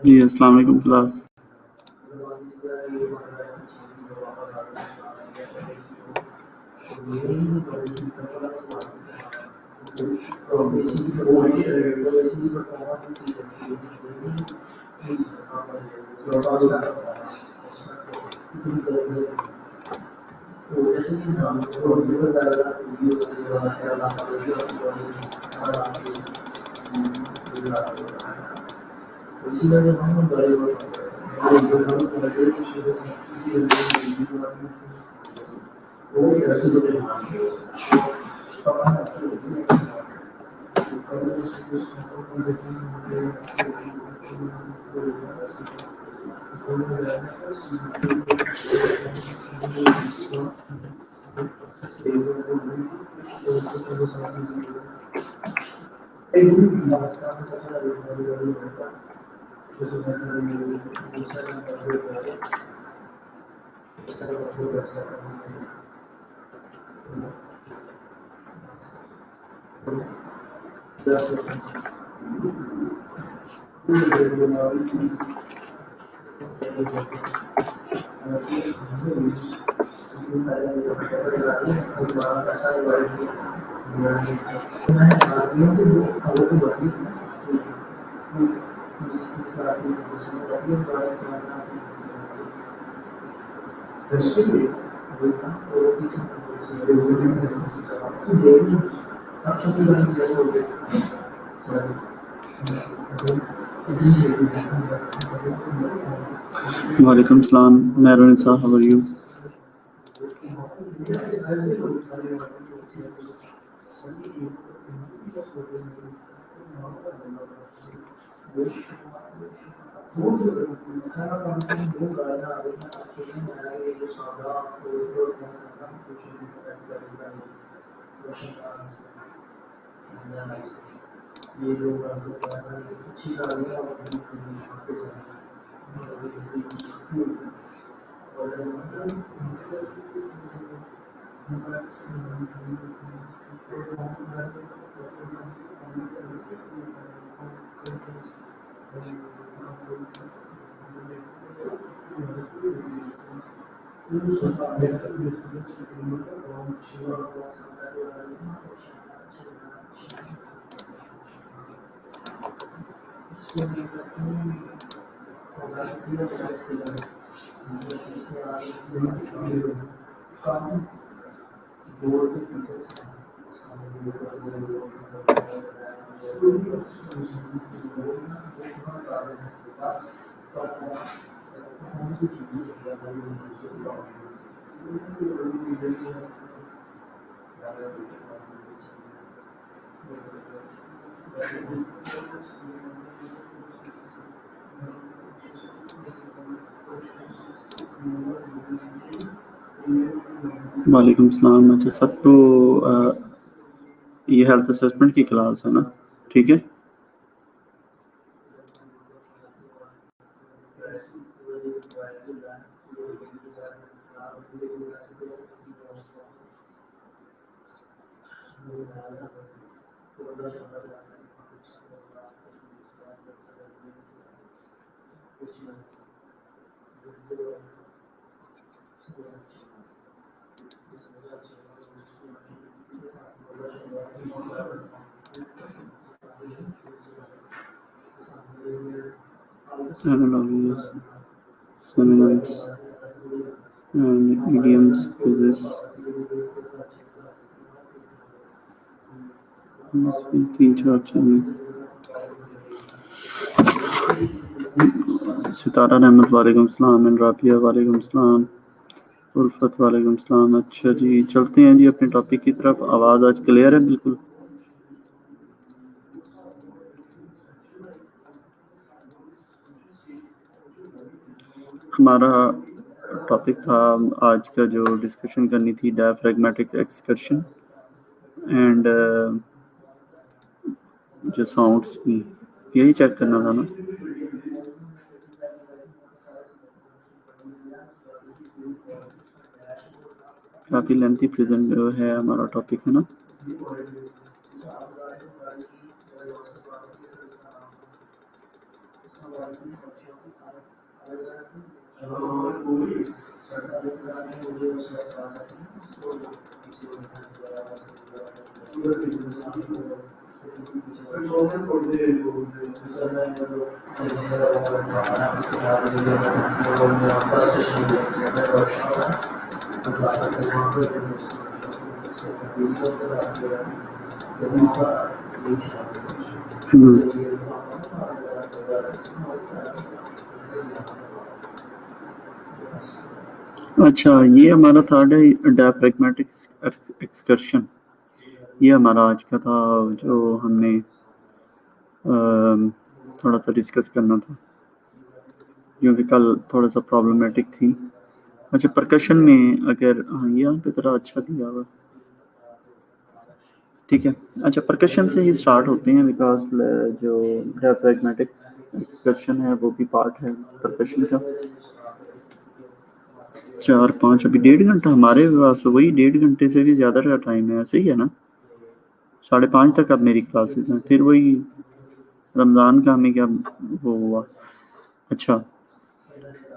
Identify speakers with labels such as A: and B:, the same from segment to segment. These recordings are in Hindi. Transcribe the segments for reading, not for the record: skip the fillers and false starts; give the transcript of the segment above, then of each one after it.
A: जी अस्सलाम वालेकुम क्लास। वालेकुम सलाम, Maron sir, how are you? वालेकुम सलाम। अच्छा सर, तो ये हेल्थ असेसमेंट की क्लास है ना? ठीक है। Analogies, synonyms, and idioms, phrases. इसमें 3-4 चीजें। सितारा रहमत वालेकुम सलाम, राबिया वालेकुम सलाम, उल्फत वालेकुम सलाम। अच्छा जी, चलते हैं जी अपने टॉपिक की तरफ। आवाज़ आज क्लियर है बिल्कुल? हमारा टॉपिक था आज का जो डिस्कशन करनी थी, डायफ्रैग्मेटिक एक्सकर्शन एंड जो साउंड्स थी, यही चेक करना था ना? काफ़ी लेंथी प्रेजेंट है हमारा टॉपिक, है ना? अच्छा, ये हमारा था डायफ्रैग्मेटिक एक्सकर्शन। ये हमारा आज का था जो हमने थोड़ा सा डिस्कस करना था, क्योंकि कल थोड़ा सा प्रॉब्लमेटिक थी। अच्छा, परकशन में अगर यहाँ पे तरह अच्छा दिया हुआ, ठीक है। अच्छा, परकशन से ही स्टार्ट होते हैं, बिकॉज जो डायफ्रैग्मेटिक एक्सकर्शन है वो भी पार्ट है परकशन का। 4-5 अभी 1.5 घंटा हमारे पास, वही 1.5 घंटे से भी ज़्यादा का टाइम है, ऐसे ही है ना? 5:30 तक अब मेरी क्लासेस हैं, फिर वही रमज़ान का हमें क्या वो हुआ। अच्छा,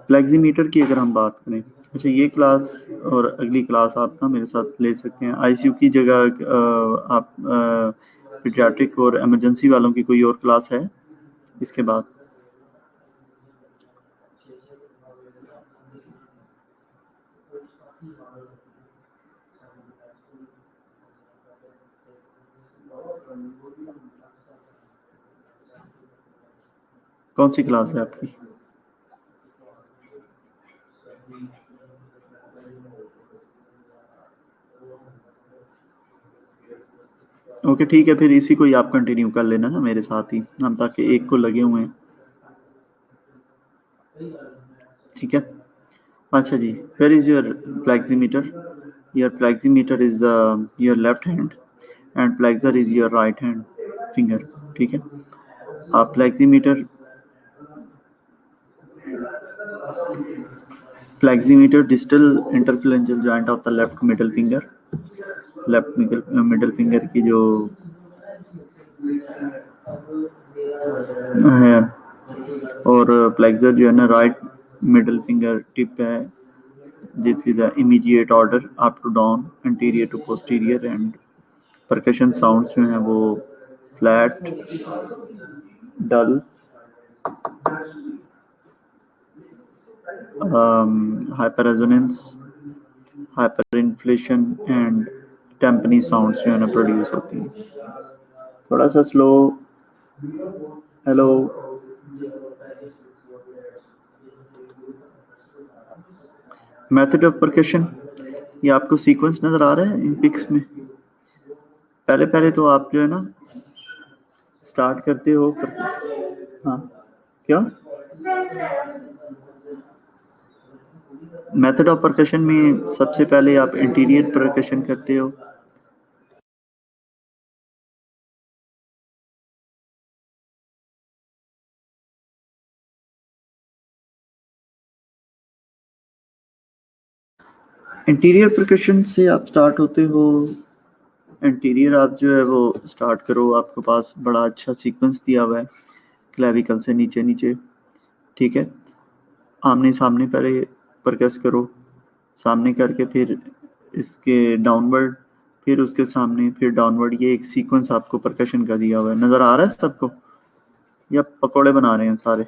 A: फ्लेक्सीमीटर की अगर हम बात करें, अच्छा ये क्लास और अगली क्लास आप ना मेरे साथ ले सकते हैं। आईसीयू की जगह आप पीडियाट्रिक और इमरजेंसी वालों की कोई और क्लास है इसके बाद? कौन सी क्लास है आपकी? ओके ठीक है, फिर इसी को ही आप कंटिन्यू कर लेना ना मेरे साथ ही, हम ताकि एक को लगे हुए हैं। ठीक है, अच्छा जी, where is your pleximeter? Your pleximeter is your left hand and plexor is your right hand finger. ठीक है, आप pleximeter distal interphalangeal joint of the left middle finger, left middle finger की जो है, और फ्लेक्सर जो है ना राइट मिडल फिंगर टिप है। This is the immediate order up to down, anterior to posterior, and percussion sounds जो हैं वो flat, dull, hyper resonance, hyper inflation and tympani sounds जो है ना प्रोड्यूस होती हैं। थोड़ा सा slow. Hello, method of percussion, ये आपको सीक्वेंस नजर आ रहा है इन पिक्स में? पहले पहले तो आप जो है ना स्टार्ट करते हो हाँ, क्या मेथड ऑफ परकशन में सबसे पहले आप इंटीरियर परकशन करते हो। इंटीरियर परकशन से आप स्टार्ट होते हो। इंटीरियर आप जो है वो स्टार्ट करो, आपके पास बड़ा अच्छा सीक्वेंस दिया हुआ है क्लेविकल से नीचे नीचे। ठीक है, आमने सामने पहले परकस करो, सामने करके फिर इसके डाउनवर्ड, फिर उसके सामने, फिर डाउनवर्ड। ये एक सीक्वेंस आपको परकशन का दिया हुआ है, नजर आ रहा है सबको, या पकोड़े बना रहे हैं सारे?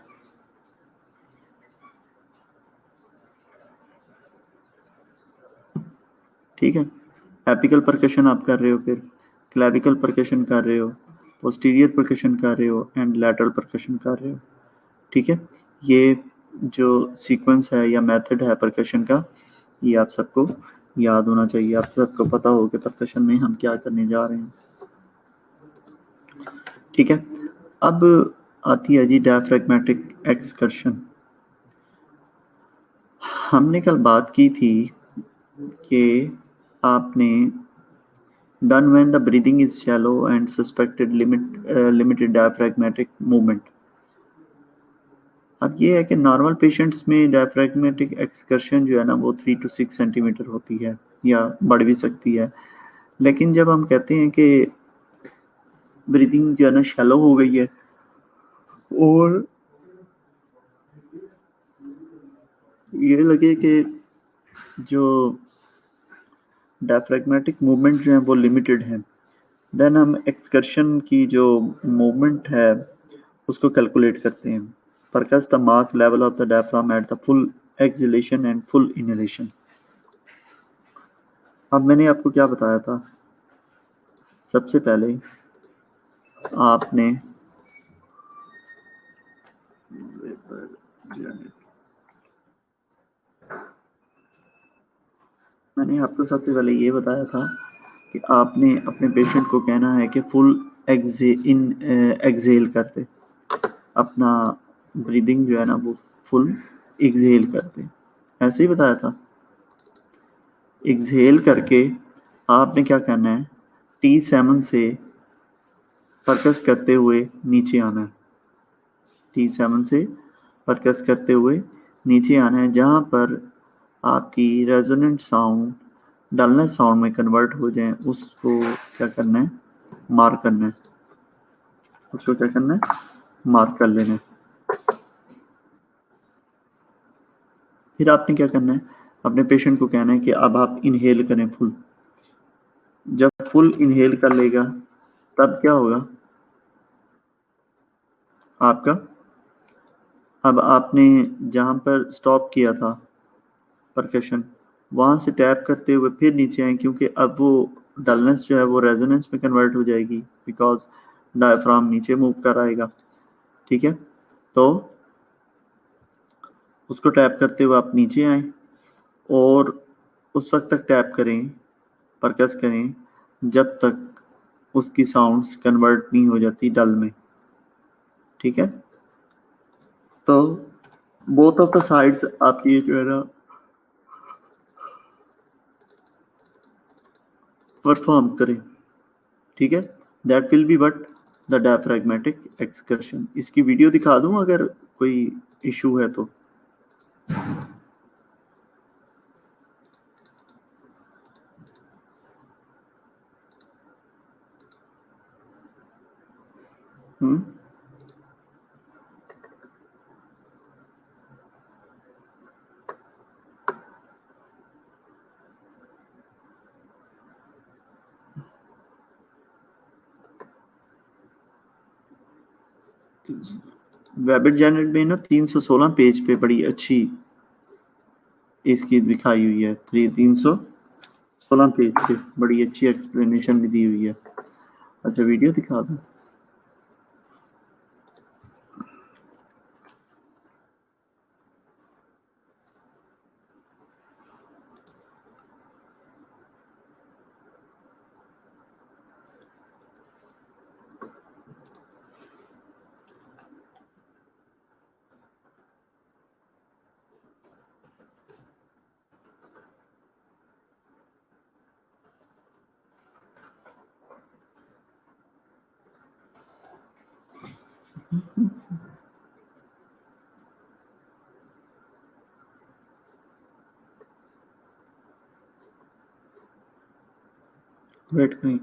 A: ठीक है, एपिकल परकशन आप कर रहे हो, फिर क्लेविकल परकशन कर रहे हो, पोस्टीरियर परकशन कर रहे हो, एंड लैटरल परकशन कर रहे हो। ठीक है, ये जो सीक्वेंस है या मेथड है परकशन का, ये आप सबको याद होना चाहिए, आप सबको पता हो कि परकशन में हम क्या करने जा रहे हैं। ठीक है, अब आती है जी डायफ्रैग्मेटिक एक्सकर्शन। हमने कल बात की थी कि आपने done when the breathing is shallow and suspected limited diaphragmatic movement। अब ये है कि नॉर्मल पेशेंट्स में डायफ्रैग्मेटिक एक्सकर्शन जो है ना वो 3 to 6 सेंटीमीटर होती है या बढ़ भी सकती है, लेकिन जब हम कहते हैं कि ब्रीदिंग जो है ना शैलो हो गई है और ये लगे कि जो डायफ्रैग्मेटिक मूवमेंट जो है वो लिमिटेड है, देन हम एक्सकर्शन की जो मूवमेंट है उसको कैलकुलेट करते हैं। Percuss the mark level of the diaphragm at the full exhalation and full inhalation. अब मैंने आपको क्या बताया था, सबसे पहले आपने मैंने आपको सबसे पहले ये बताया था कि आपने अपने पेशेंट को कहना है कि फुल एक्सहेल करते, अपना ब्रीदिंग जो है ना वो फुल एक्सहेल करते, ऐसे ही बताया था। एक्सहेल करके आपने क्या करना है, T7 से परकस करते हुए नीचे आना है, T7 से परकस करते हुए नीचे आना है, जहाँ पर आपकी रेजोनेंट साउंड डलनेस साउंड में कन्वर्ट हो जाए, उसको क्या करना है, मार्क करना है, उसको क्या करना है, मार्क कर लेना है। फिर आपने क्या करना है, अपने पेशेंट को कहना है कि अब आप इनहेल करें फुल। जब फुल इनहेल कर लेगा तब क्या होगा आपका, अब आपने जहाँ पर स्टॉप किया था परकशन, वहाँ से टैप करते हुए फिर नीचे आए, क्योंकि अब वो डलनेस जो है वो रेजोनेंस में कन्वर्ट हो जाएगी, बिकॉज डायफ्राम नीचे मूव कर आएगा। ठीक है, तो उसको टैप करते हुए आप नीचे आए और उस वक्त तक टैप करें, परकस करें जब तक उसकी साउंड्स कन्वर्ट नहीं हो जाती डल में, ठीक है। तो बोथ ऑफ द साइड्स आप ये जो है ना परफॉर्म करें, ठीक है। That will be what the diaphragmatic excursion. इसकी वीडियो दिखा दूं अगर कोई इशू है तो। वेबिट जेनेट में ना 316 पेज पे बड़ी अच्छी इसकी दिखाई हुई है, 316 पेज पे बड़ी अच्छी एक्सप्लेनेशन भी दी हुई है। अच्छा वीडियो दिखा दूं। वेट करें।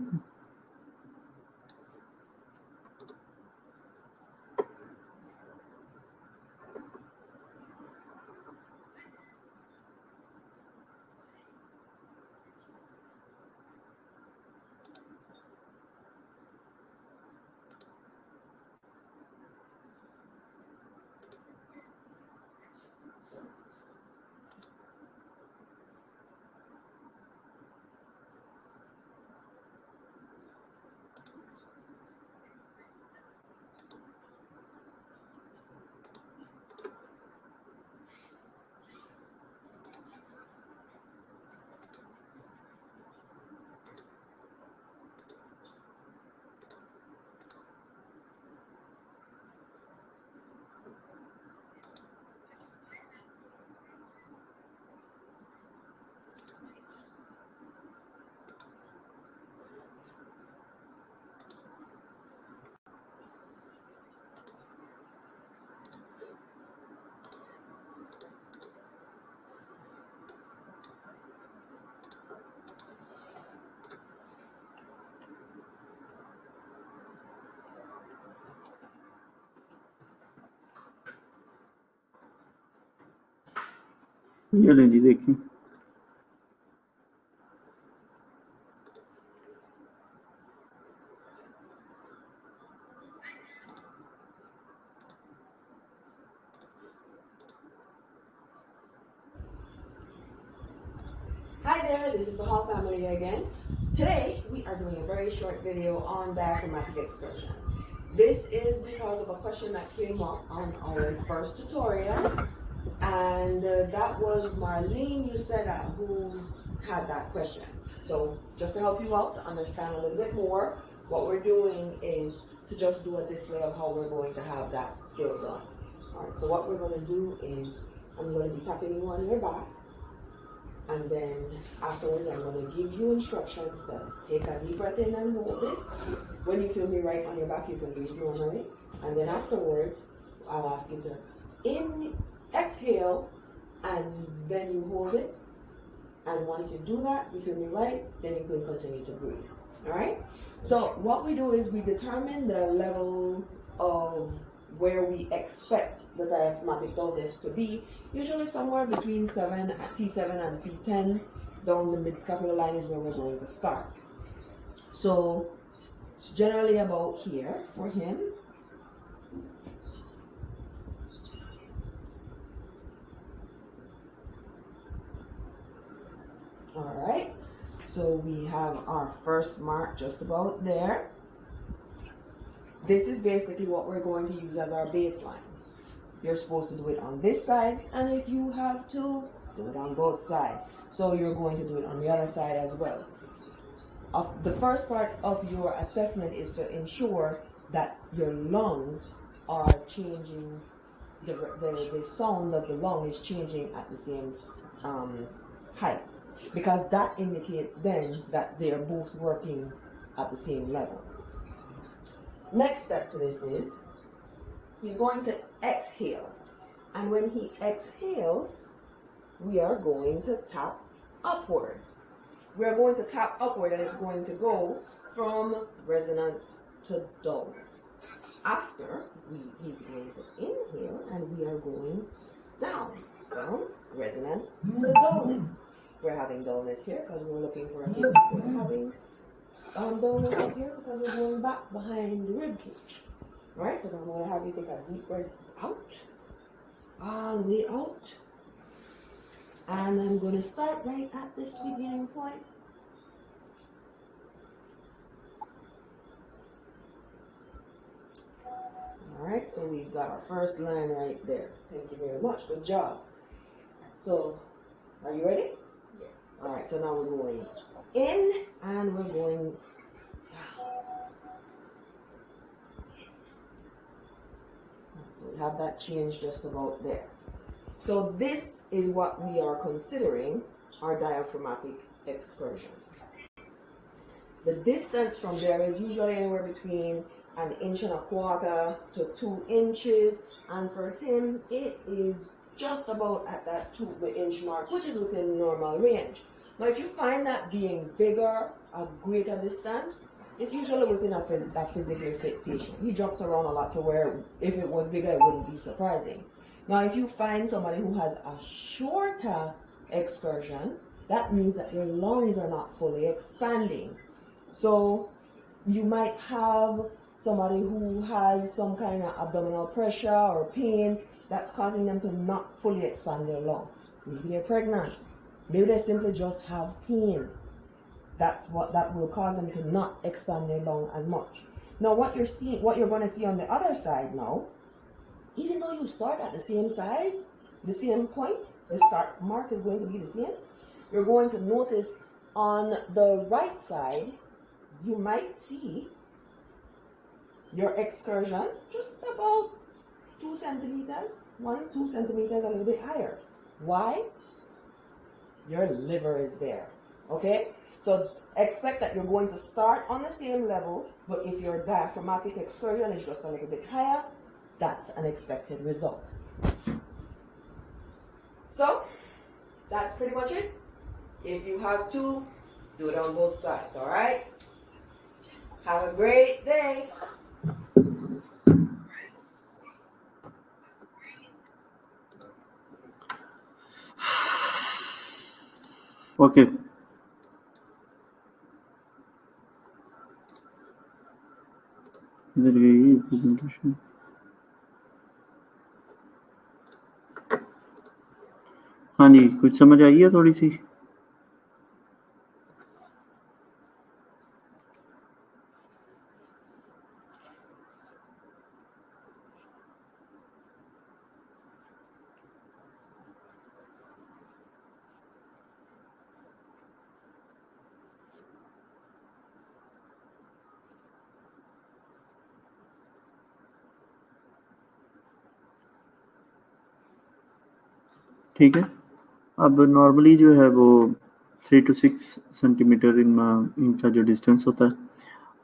A: ये ले जी देखिए।
B: Hi there, this is the Hall family again. Today we are doing a very short video on diaphragmatic excursion. This is because of a question that came up on our first tutorial, and that was Marlene Uceda who had that question. So just to help you out to understand a little bit more, what we're doing is to just do a display of how we're going to have that skill done. Alright, so what we're going to do is I'm going to be tapping you on your back. And then afterwards, I'm going to give you instructions to take a deep breath in and hold it. When you feel me right on your back, you can breathe normally. And then afterwards, I'll ask you to exhale, and then you hold it. And once you do that, you feel me right, then you can continue to breathe. All right? So what we do is we determine the level of where we expect the diaphragmatic dullness to be, usually somewhere between T7 and T10, down the mid-scapular line is where we're going to start. So it's generally about here for him. All right, so we have our first mark just about there. This is basically what we're going to use as our baseline. You're supposed to do it on this side, and if you have to, do it on both sides. So you're going to do it on the other side as well. the first part of your assessment is to ensure that your lungs are changing, the sound of the lung is changing at the same height, because that indicates then that they are both working at the same level. Next step to this is he's going to exhale, and when he exhales, we are going to tap upward. We are going to tap upward, and it's going to go from resonance to dullness. After, he's going to inhale, and we are going down from resonance to dullness. We're having dullness here because we're looking for a kick. We're having dullness up here because we're going back behind the rib cage. Alright, so I'm going to have you take a deep breath out, all the way out. And I'm going to start right at this beginning point. Alright, so we've got our first line right there. Thank you very much. Good job. So, are you ready? Yeah. Alright, so now we're going in and we're going down. So we have that change just about there. So this is what we are considering our diaphragmatic excursion. The distance from there is usually anywhere between 1.25 inches to 2 inches, and for him it is just about at that 2-inch mark, which is within normal range. Now if you find that being bigger, a greater distance, it's usually within a physically fit patient. He jumps around a lot, so where if it was bigger it wouldn't be surprising. Now if you find somebody who has a shorter excursion, that means that their lungs are not fully expanding. So you might have somebody who has some kind of abdominal pressure or pain that's causing them to not fully expand their lung. Maybe they're pregnant. Maybe they simply just have pain. That will cause them to not expand their lung as much. Now what you're going to see on the other side now, even though you start at the same side, the same point, the start mark is going to be the same, you're going to notice on the right side, you might see your excursion just about 2 centimeters, 2 centimeters, a little bit higher. Why? Your liver is there, okay? So expect that you're going to start on the same level, but if your diaphragmatic excursion is just a little bit higher, that's an expected result. So that's pretty much it. If you have to, do it on both sides, all right? Have a great day.
A: Okay. इधर गई प्रेजेंटेशन. हाँ जी, कुछ समझ आई है थोड़ी सी? ठीक है. अब नॉर्मली जो है वो 3 to 6 सेंटीमीटर इनका जो डिस्टेंस होता है,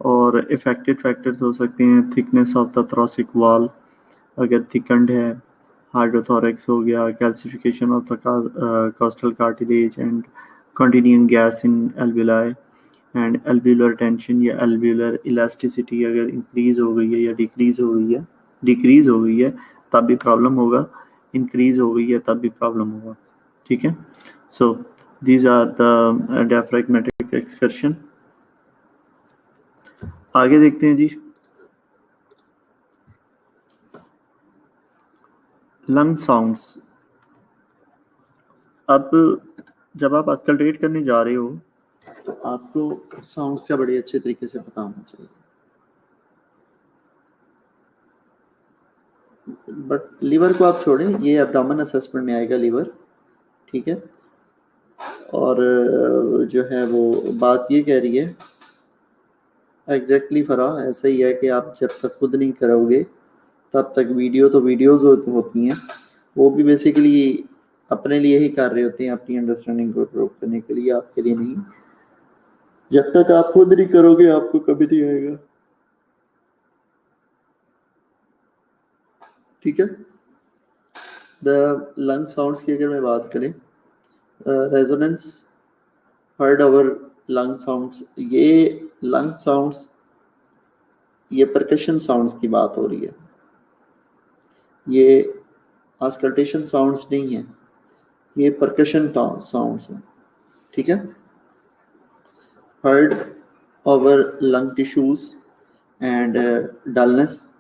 A: और इफेक्टेड फैक्टर्स हो सकते हैं thickness of the thoracic wall, अगर थिकंड है, हाइड्रोथोरैक्स हो गया, calcification of the costal cartilage and continuing gas in alveoli, and alveolar tension या एल्व्यूलर इलास्टिसिटी अगर इंक्रीज हो गई है या डिक्रीज हो गई है तब भी प्रॉब्लम होगा, इंक्रीज हो गई है तब भी प्रॉब्लम होगा. ठीक है. So these are the diaphragmatic excursion. आगे देखते हैं जी. Lung sounds. अब जब आप अस्कल्टेट करने जा रहे हो तो आपको साउंड्स का बड़े अच्छे तरीके से पता होना चाहिए. बट लीवर को आप छोड़ें, ये एब्डोमेन असेसमेंट में आएगा लीवर. ठीक है. और जो है वो बात ये कह रही है एग्जैक्टली फराह, ऐसा ही है कि आप जब तक खुद नहीं करोगे तब तक वीडियोज़ होती हैं, वो भी बेसिकली अपने लिए ही कर रहे होते हैं, अपनी अंडरस्टैंडिंग को इम्प्रूव करने के लिए, आपके लिए नहीं। जब तक आप खुद नहीं करोगे आपको कभी नहीं आएगा। ठीक है। द लंग साउंड्स की अगर मैं बात करें, resonance, heard over lung sounds, ये लंग साउंड्स, ये परकशन साउंड्स की बात हो रही है, ये ऑस्कल्टेशन साउंड्स नहीं है, ये परकशन साउंड्स हैं। ठीक है। Heard over lung tissues and dullness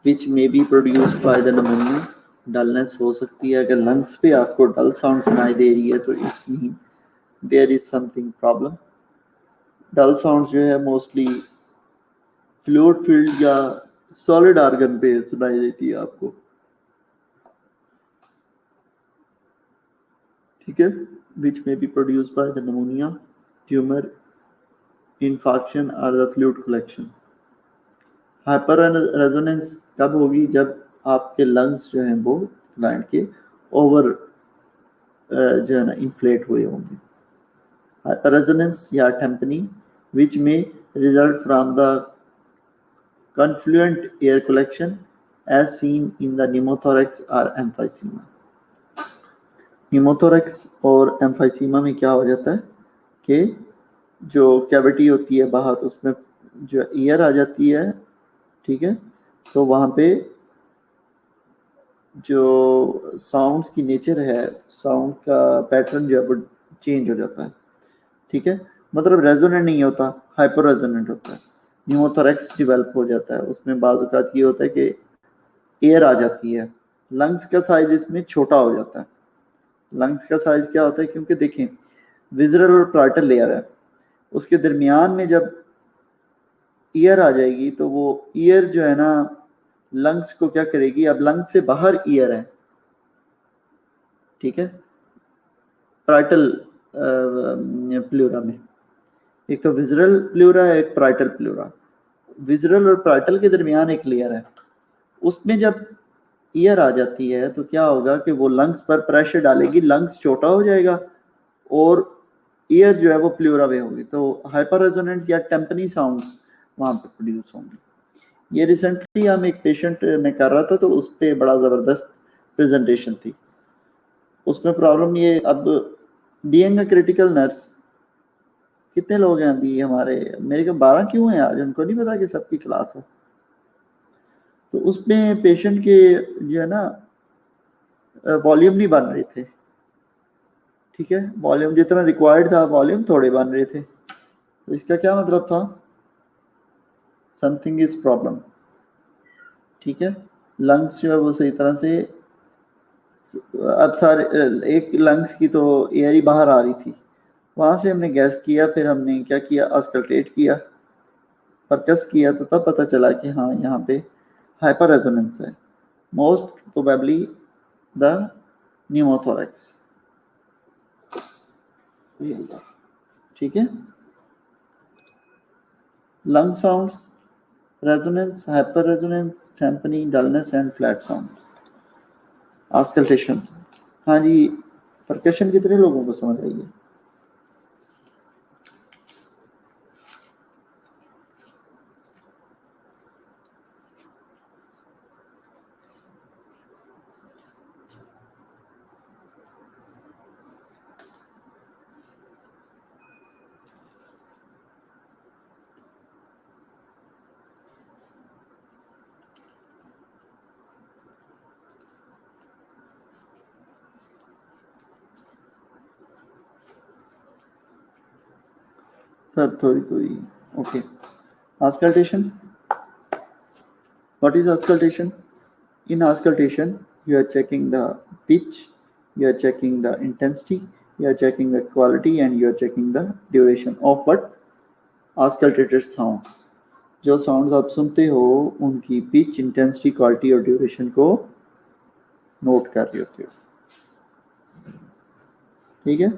A: which may be produced by the pneumonia. Dullness हो सकती है, अगर लंग्स पे आपको डल साउंड सुनाई दे रही है तो it's mean there is something problem. Dull sound जो है मोस्टली फ्लूइड फील्ड या सॉलिड ऑर्गन पे सुनाई देती है आपको। ठीक है। Which may be produced by the pneumonia, tumour, infarction और the fluid collection. Hyper resonance तब होगी जब आपके लंग्स जो हैं वो क्लाइंट के ओवर जो है ना इन्फ्लेट हुए होंगे। हाइपर रेजोनेंस या टेम्पनी विच में result from the confluent air collection as seen in the pneumothorax or emphysema। pneumothorax और emphysema में क्या हो जाता है कि जो कैविटी होती है बाहर, उसमें जो एयर आ जाती है, ठीक है, तो वहाँ पे जो साउंड्स की नेचर है, साउंड का पैटर्न जो है वो चेंज हो जाता है। ठीक है। मतलब रेजोनेंट नहीं होता, हाइपर रेजोनेंट होता है। न्यूमोथोरैक्स डेवलप हो जाता है, उसमें बाज़ औक़ात ये होता है कि एयर आ जाती है, लंग्स का साइज इसमें छोटा हो जाता है। लंग्स का साइज क्या होता है, क्योंकि देखें विज़रल और पार्टल लेयर है, उसके दरमियान में जब ईयर आ जाएगी तो वो ईयर जो है ना लंग्स को क्या करेगी, अब लंग्स से बाहर ईयर है, ठीक है, पार्टल प्लूरा में। एक तो विज़रल प्लूरा है, एक पार्टल प्लूरा। विज़रल और पार्टल के दरमियान एक लेयर है, उसमें जब ईयर आ जाती है तो क्या होगा कि वो लंग्स पर प्रेशर डालेगी, लंग्स छोटा हो जाएगा और ईयर जो है वो प्लूरा में होगी, तो हाइपर रेजोनेंट या टेम्पनी साउंड्स वहाँ पर प्रोड्यूस होंगे। ये रिसेंटली हम एक पेशेंट में कर रहा था तो उस पर बड़ा ज़बरदस्त प्रेजेंटेशन थी। उसमें प्रॉब्लम ये, अब बीइंग अ क्रिटिकल नर्स, कितने लोग हैं अभी हमारे, मेरे को 12 क्यों हैं आज, उनको नहीं पता कि सबकी क्लास है। तो उसमें पेशेंट के जो है ना वॉल्यूम नहीं बन रहे थे, ठीक है, वॉल्यूम जितना रिक्वायर्ड था वॉल्यूम थोड़े बन रहे थे। तो इसका क्या मतलब था, समथिंग इज प्रॉब्लम। ठीक है। लंग्स जो है वो सही तरह से, अब सारे एक लंग्स की तो एयर ही बाहर आ रही थी, वहां से हमने गैस किया, फिर हमने क्या किया, ऑस्कल्टेट किया, परकस किया, तो तब पता चला कि हाँ यहाँ पे हाइपर रेजोनेंस है, मोस्ट प्रोबेबली द न्यूमोथोरैक्स। ठीक है। Lung sounds, resonance, hyper resonance, tympani, dullness and flat sound. Auscultation, हाँ जी, परकशन कितने लोगों को समझ आई है? सर थोड़ी okay. Auscultation. What is auscultation? In auscultation, you are checking the pitch, you are checking the intensity, you are checking the quality, and you are checking the duration of what auscultated sound। जो साउंड्स आप सुनते हो उनकी पिच, इंटेंसिटी, क्वालिटी और ड्यूरेशन को नोट कर रहे होते हो। ठीक है।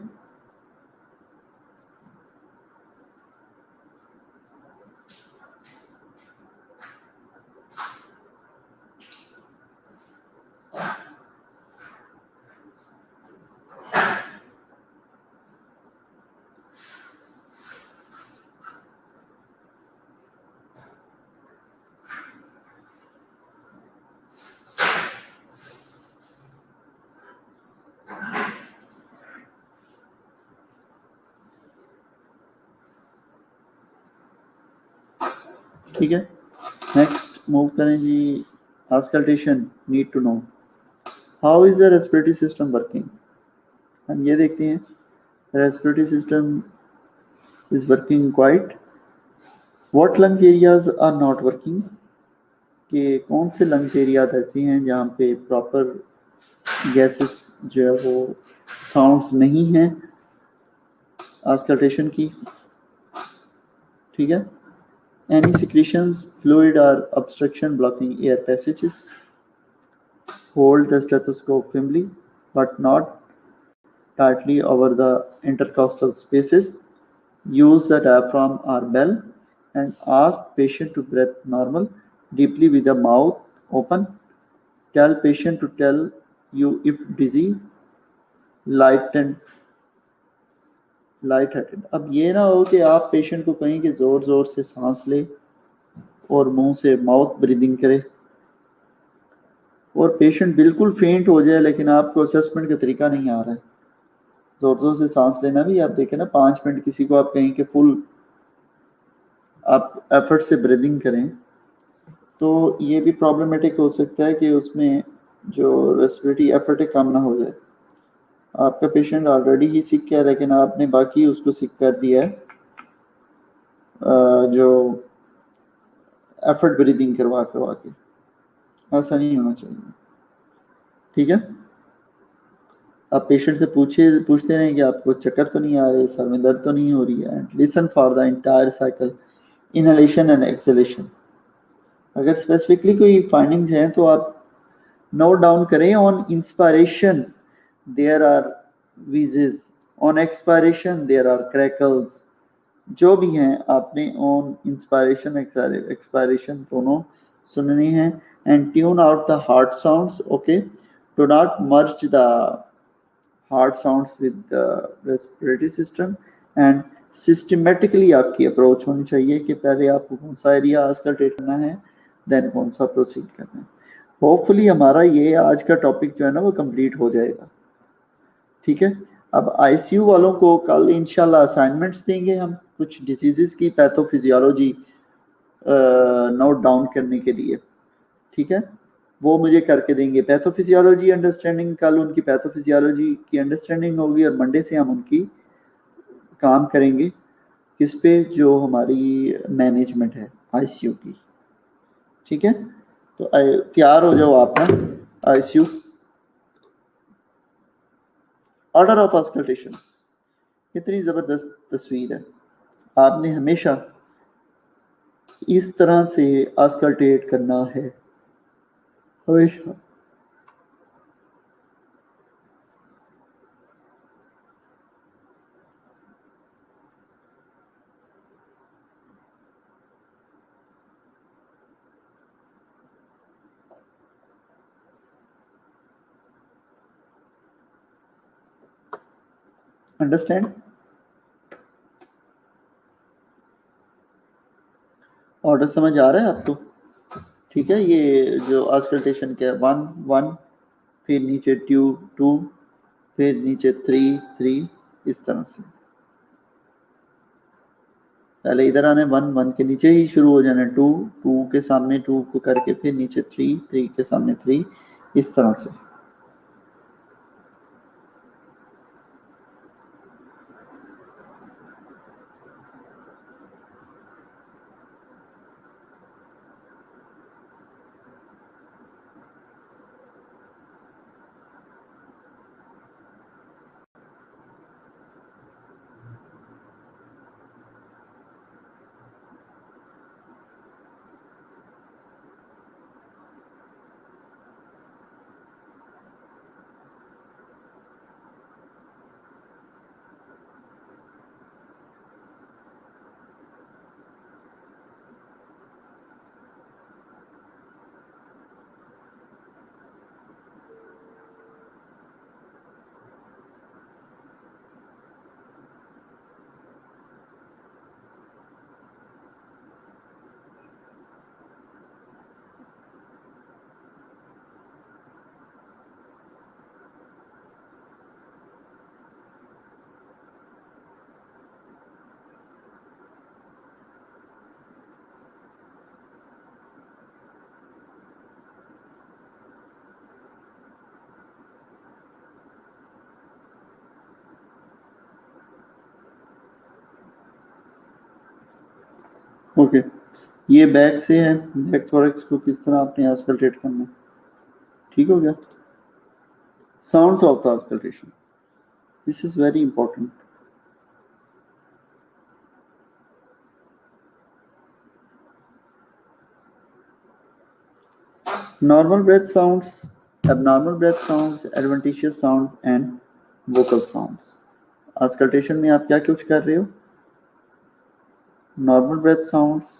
A: ठीक है, नेक्स्ट मूव करें जी। Auscultation, need to know how is the respiratory system working. हम ये देखते हैं respiratory system is working quite. What lung areas are not working, कि कौन से लंग एरियाज ऐसे हैं जहाँ पे प्रॉपर गैसेस जो है वो साउंड्स नहीं हैं ऑस्कल्टेशन की। ठीक है, any secretions, fluid or obstruction blocking air passages. Hold the stethoscope firmly but not tightly over the intercostal spaces. Use the diaphragm or bell and ask patient to breathe normal, deeply with the mouth open. Tell patient to tell you if dizzy, lightened, light-headed. अब ये ना हो कि आप पेशेंट को कहें कि जोर जोर से सांस ले और मुंह से माउथ ब्रीदिंग करे और पेशेंट बिल्कुल फेंट हो जाए लेकिन आपको असेसमेंट का तरीका नहीं आ रहा है। जोर जोर से सांस लेना भी आप देखें ना, 5 मिनट किसी को आप कहें कि फुल आप एफर्ट से ब्रीदिंग करें तो ये भी प्रॉब्लमेटिक हो सकता है कि उसमें जो रेस्पिरेटरी एफर्ट है कम ना हो जाए। आपका पेशेंट ऑलरेडी ही सिक है लेकिन आपने बाकी उसको सिक कर दिया है जो एफर्ट ब्रीदिंग करवा के। ऐसा नहीं होना चाहिए। ठीक है, आप पेशेंट से पूछते रहें कि आपको चक्कर तो नहीं आ रहे, सर में दर्द तो नहीं हो रही है। And listen for the entire cycle, inhalation and exhalation. अगर स्पेसिफिकली कोई फाइंडिंग्स हैं तो आप नोट डाउन करें। On inspiration there are wheezes, on expiration there are crackles. जो भी हैं आपने ऑन इंस्पायरेशन एक्सपायरेशन दोनों सुननी है। And tune out the heart sounds, okay, do not merge the heart sounds with the respiratory system. And systematically आपकी अप्रोच होनी चाहिए कि पहले आपको कौन सा एरिया ऑस्कल्टेट करना है, देन कौन सा प्रोसीड करना है। होपफुली हमारा ये आज का टॉपिक जो है ना वो कंप्लीट हो जाएगा। ठीक है, अब आईसीयू वालों को कल इंशाल्लाह असाइनमेंट्स देंगे हम, कुछ डिसीजेस की पैथोफिजियोलॉजी नोट डाउन करने के लिए। ठीक है, वो मुझे करके देंगे। पैथोफिजियोलॉजी अंडरस्टैंडिंग, कल उनकी पैथोफिजियोलॉजी की अंडरस्टैंडिंग होगी और मंडे से हम उनकी काम करेंगे किस पे, जो हमारी मैनेजमेंट है आईसीयू की। ठीक है, तो तैयार हो जाओ आप ना। आईसीयू ऑर्डर ऑफ ऑस्कल्टेशन, कितनी जबरदस्त तस्वीर है। आपने हमेशा इस तरह से ऑस्कल्टेट करना है, हमेशा। अंडरस्टैंड? ऑर्डर समझ आ रहा है आपको? ठीक है, ये जो ऑस्कल्टेशन के 1 1, फिर नीचे 2 2, फिर नीचे 3 3, इस तरह से पहले इधर आने 1 1 के नीचे ही शुरू हो जाना, 2 2 के सामने 2 को करके फिर नीचे 3 3 के सामने 3, इस तरह से। ओके, ये बैक से है, बैक थोरैक्स को किस तरह आपने ऑस्कल्टेट करना है, ठीक हो गया। Sounds of the auscultation, this is very important. Normal breath sounds, abnormal breath sounds, adventitious sounds and vocal sounds। Auscultation में आप क्या कुछ कर रहे हो, normal breath sounds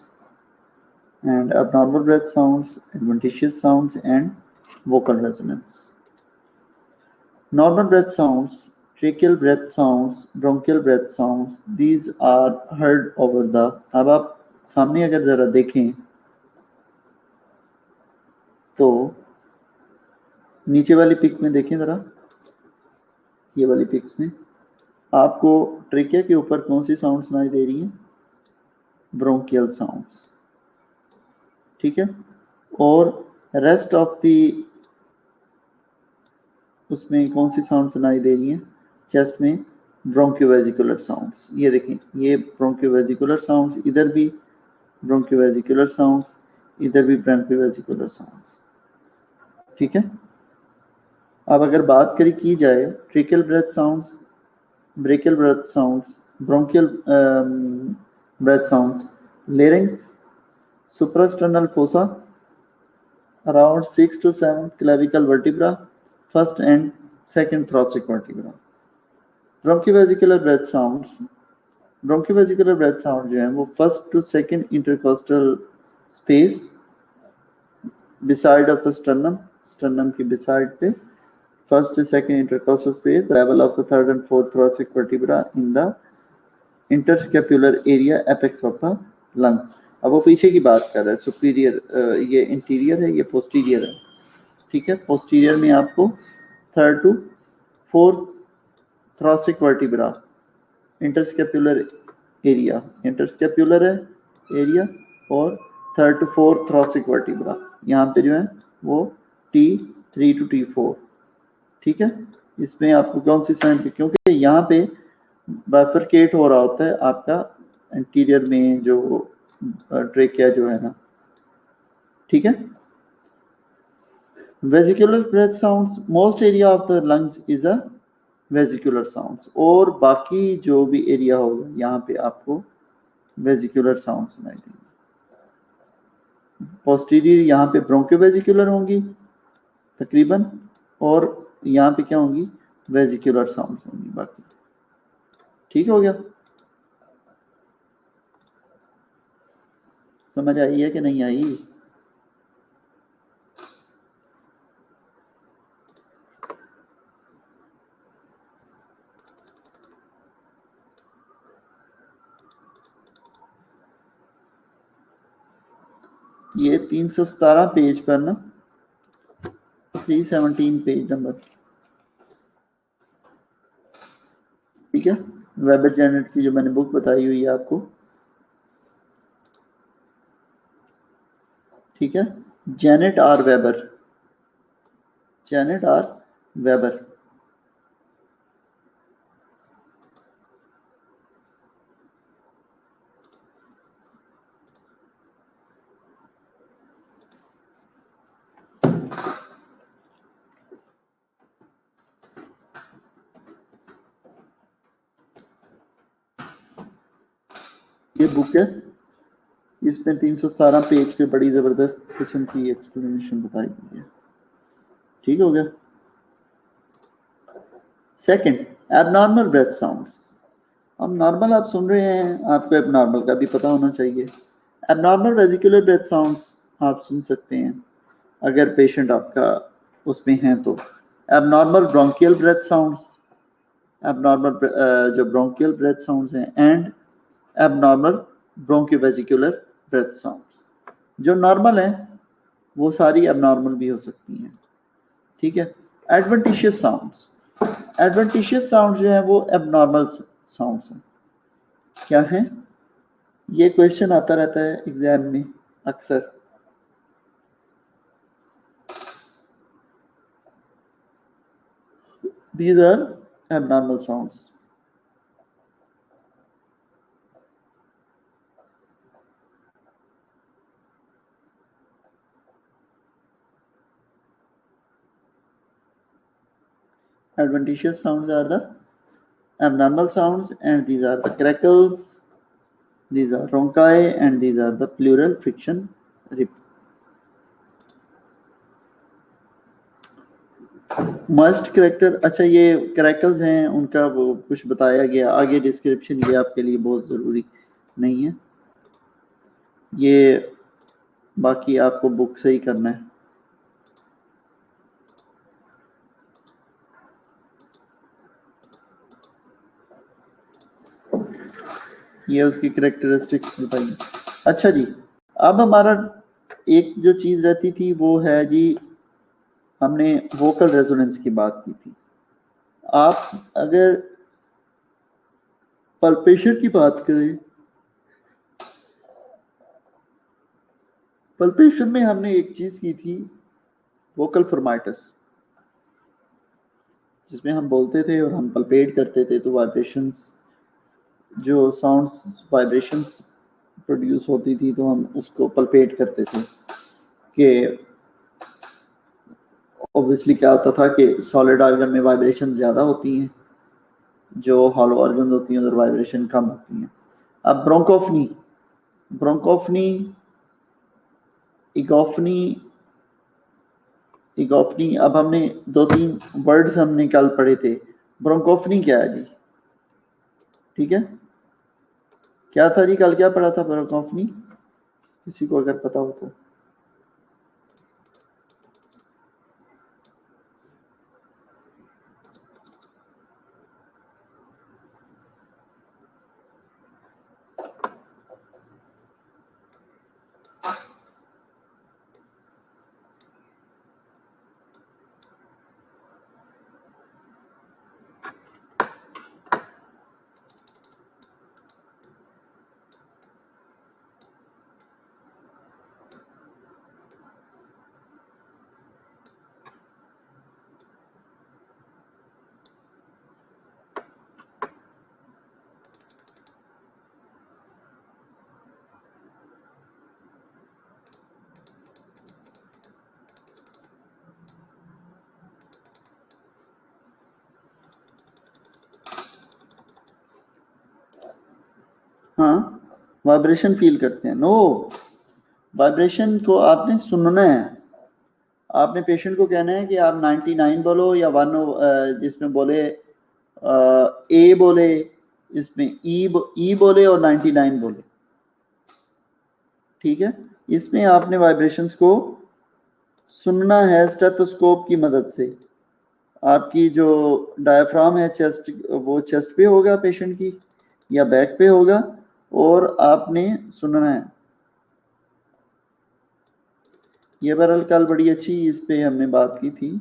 A: and abnormal breath sounds, adventitious sounds and vocal resonance। Normal breath sounds, tracheal breath sounds, bronchial breath sounds, these are heard over the। अब आप सामने अगर जरा देखें तो नीचे वाली पिक में देखें जरा, ये वाली पिक्स में आपको ट्रेकिया के ऊपर कौन सी साउंड सुनाई दे रही हैं, ब्रोंकियल साउंड्स, ठीक है। और रेस्ट ऑफ दी उसमें कौन सी साउंड सुनाई दे रही है, चेस्ट में ब्रोंकियोवेजिकुलर साउंड्स। ये देखें, ये ब्रोंकियोवेजिकुलर साउंड्स, इधर भी ब्रोंकियोवेजिकुलर साउंड्स, इधर भी ब्रोंकियोवेजिकुलर साउंड्स, ठीक है। अब अगर बात करी की जाए tracheal breath sounds, brachial breath sounds, bronchial breath sound, larynx, suprasternal fossa, around 6 to 7 clavicle vertebra, first and second thoracic vertebra। Bronchovesicular breath sounds, bronchovesicular breath sound जो है वो first to second intercostal space beside of the sternum, sternum की बिसाइड पे first to second intercostal space level of the third and fourth thoracic vertebra in the interscapular area apex of the lungs. अब वो पीछे की बात कर रहा है, सुपीरियर, ये इंटीरियर है, ये पोस्टीरियर है, ठीक है। पोस्टीरियर में आपको third to fourth thoracic vertebra, interscapular area, interscapular है एरिया, और third to fourth thoracic vertebra यहाँ पे जो है वो T3 to T4, ठीक है। इसमें आपको कौन सी साइन, क्योंकि यहाँ पे बाइफरकेट हो रहा होता है आपका इंटीरियर में जो ट्रेकिया जो है ना, ठीक है। Vesicular breath sounds, most area of the lungs is a vesicular sounds, और बाकी जो भी एरिया होगा यहाँ पे आपको वेजिकुलर साउंड सुनाई देंगे। पोस्टीरियर यहाँ पे ब्रोंकियोवेजिकुलर होंगी तकरीबन, और यहाँ पे क्या होंगी, वेजिकुलर साउंड होंगी बाकी, ठीक हो गया। समझ आई है कि नहीं आई, ये 317 पेज पर ना, 317 पेज नंबर, ठीक है। वेबर जेनेट की जो मैंने बुक बताई हुई है आपको, ठीक है। Janet R Weber, Janet R Weber, ये बुक है, इसमें 317 पेज पे बड़ी जबरदस्त किस्म की एक्सप्लेनेशन बताई गई है, ठीक हो गया। Second, abnormal breath sounds. अब नॉर्मल आप सुन रहे हैं, आपको एबनॉर्मल का भी पता होना चाहिए। एबनॉर्मल वेजिकुलर ब्रेथ साउंड्स आप सुन सकते हैं अगर पेशेंट आपका उसमें है तो। Abnormal bronchial breath sounds, abnormal जो ब्रोंकियल ब्रेथ साउंड्स हैं, and abnormal bronchovesicular breath sounds. जो नॉर्मल है वो सारी एबनॉर्मल भी हो सकती हैं, ठीक है। एडवेंटिशियस साउंड्स, एडवेंटिशियस साउंड जो है वो एबनॉर्मल साउंड्स हैं। क्या है, ये क्वेश्चन आता रहता है एग्जाम में अक्सर। These are abnormal sounds। Adventitious sounds are the abnormal sounds, and these are the crackles, these are ronchi, and these are the pleural friction rip. Must character, अच्छा ये क्रैकल्स हैं उनका वो कुछ बताया गया आगे डिस्क्रिप्शन, ये आपके लिए बहुत ज़रूरी नहीं है, ये बाकी आपको बुक से ही करना है। ये उसकी करेक्टरिस्टिक्स बताइए। अच्छा जी, अब हमारा एक जो चीज़ रहती थी वो है जी, हमने वोकल रेजोनेंस की बात की थी। आप अगर पल्पेशन की बात करें, पल्पेशन में हमने एक चीज़ की थी वोकल फॉर्माइटस, जिसमें हम बोलते थे और हम पल्पेट करते थे तो वाइब्रेशंस, जो साउंड वाइब्रेशंस प्रोड्यूस होती थी तो हम उसको पल्पेट करते थे कि ऑब्वियसली क्या होता था कि सॉलिड ऑर्गन में वाइब्रेशन ज़्यादा होती हैं, जो हॉलो ऑर्गन होती हैं उधर वाइब्रेशन कम होती हैं। अब ब्रोंकोफनी, ब्रोंकोफनी, इगोफनी, इगोफनी, अब हमने 2-3 वर्ड्स हमने कल पढ़े थे। ब्रोंकोफनी क्या है जी? ठीक है, क्या था जी? कल क्या पढ़ा था ब्रोंकोफनी? किसी को अगर पता हो तो। हाँ, वाइब्रेशन फील करते हैं। नो, वाइब्रेशन को आपने सुनना है। आपने पेशेंट को कहना है कि आप 99 बोलो या 1, जिसमें बोले ए बोले, इसमें ई बोले और 99 बोले, ठीक है। इसमें आपने वाइब्रेशंस को सुनना है स्टेथोस्कोप की मदद से। आपकी जो डायफ्राम है चेस्ट, वो चेस्ट पे होगा पेशेंट की या बैक पे होगा, और आपने सुनना है। ये बहरहाल कल बड़ी अच्छी इस पे हमने बात की थी।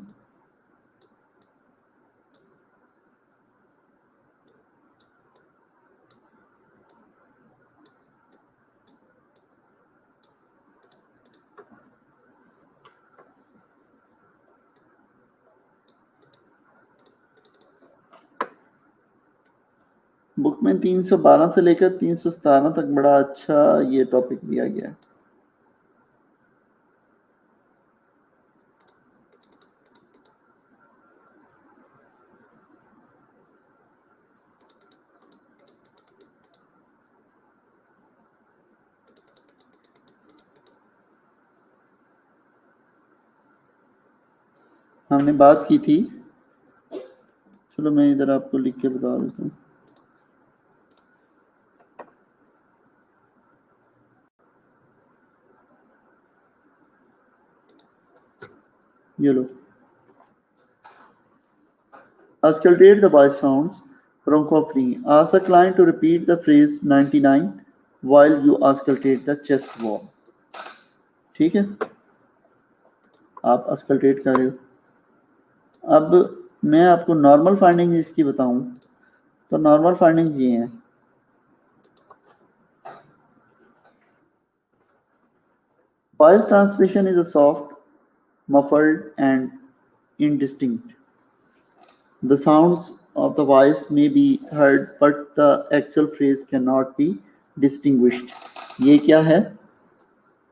A: बुक में 312 से लेकर 317 तक बड़ा अच्छा ये टॉपिक दिया गया है। हमने बात की थी, चलो मैं इधर आपको लिख के बता देता हूँ। ये लो, auscultate the voice sounds, bronchophony. Ask the client to repeat the phrase 99 while you auscultate the chest wall. ठीक है, आप auscultate कर रहे हो। अब मैं आपको नॉर्मल फाइंडिंग इसकी बताऊं तो नॉर्मल फाइंडिंग ये हैं। Voice transmission is a soft, muffled and indistinct. The sounds of the voice may be heard but the actual phrase cannot be distinguished. ये क्या है?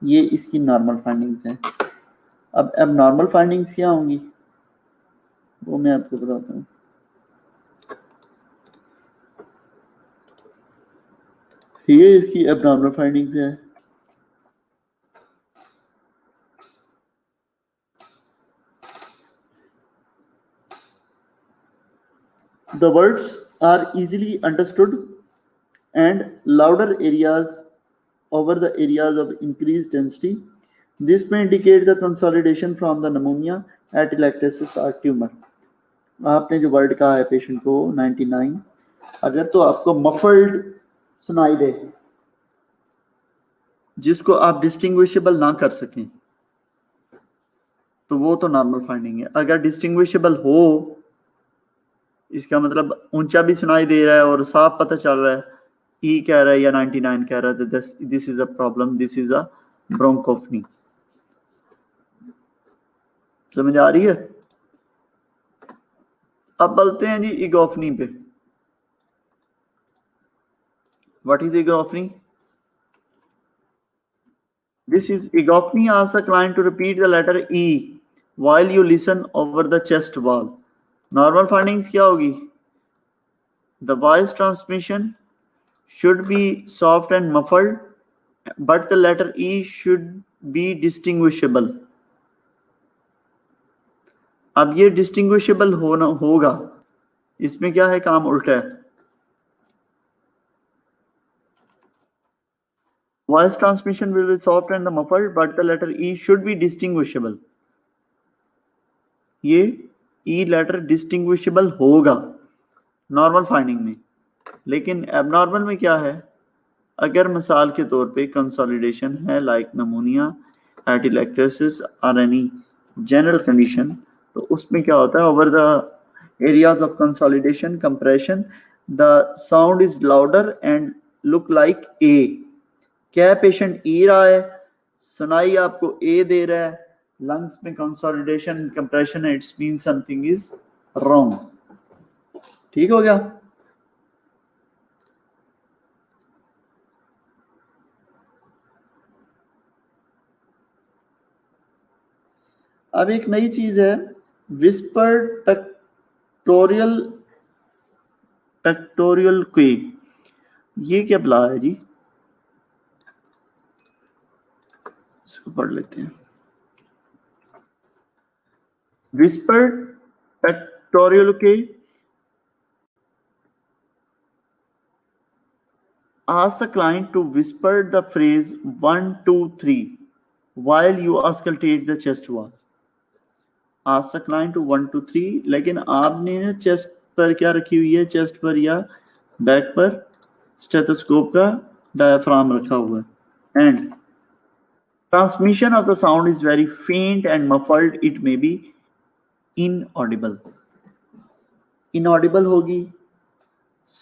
A: ये इसकी नॉर्मल फाइंडिंग्स हैं। अब नॉर्मल फाइंडिंग्स क्या होंगी वो मैं आपको बताता हूँ। ये इसकी एब्नॉर्मल फाइंडिंग्स है। The words are easily understood and louder areas over the areas of increased density. This may indicate the consolidation from the pneumonia, atelectasis or tumor. आपने जो वर्ड कहा है पेशेंट को 99, अगर तो आपको मफल्ड सुनाई दे जिसको आप डिस्टिंग्विशेबल ना कर सकें तो वो तो नॉर्मल फाइंडिंग है। अगर डिस्टिंग्विशेबल हो, इसका मतलब ऊंचा भी सुनाई दे रहा है और साफ पता चल रहा है, ई कह रहा है या 99 कह रहा है, तो this is a problem, this is a bronchophony. समझ आ रही है? अब बोलते हैं जी इगोफनी पे। What is egophony? This is egophony asks a client to repeat the letter E while you listen over the chest wall. Normal findings क्या होगी? The voice transmission should be soft and muffled, but the letter E should be distinguishable. अब ये distinguishable होगा, इसमें क्या है, काम उल्टा है। Voice transmission will be soft and muffled, but the letter E should be distinguishable. ये E लेटर डिस्टिंग्विशेबल होगा नॉर्मल फाइंडिंग में, लेकिन एबनॉर्मल में क्या है? अगर मिसाल के तौर पे कंसोलिडेशन है लाइक नमोनिया, एटिलेक्टेसिस और एनी जनरल कंडीशन, तो उसमें क्या होता है? Over the areas of consolidation compression the sound is louder and look like a. क्या पेशेंट ई रहा है, सुनाई आपको ए दे रहा है, लंग्स में कंसोलिडेशन कंप्रेशन है, it's mean something is wrong. ठीक हो गया? अब एक नई चीज है विस्पर्ड पेक्टोरियल क्वे। ये क्या बला है जी? इसको पढ़ लेते हैं। Whispered pectoral के ask the client to whisper the phrase 1 2 3 while you auscultate the chest wall. Ask the client to 1 2 3, लेकिन आपने चेस्ट पर क्या रखी हुई है? चेस्ट पर या बैक पर स्टेथोस्कोप का डायफ्राम रखा हुआ है। And transmission of the sound is very faint and muffled. It may be inaudible. Inaudible होगी,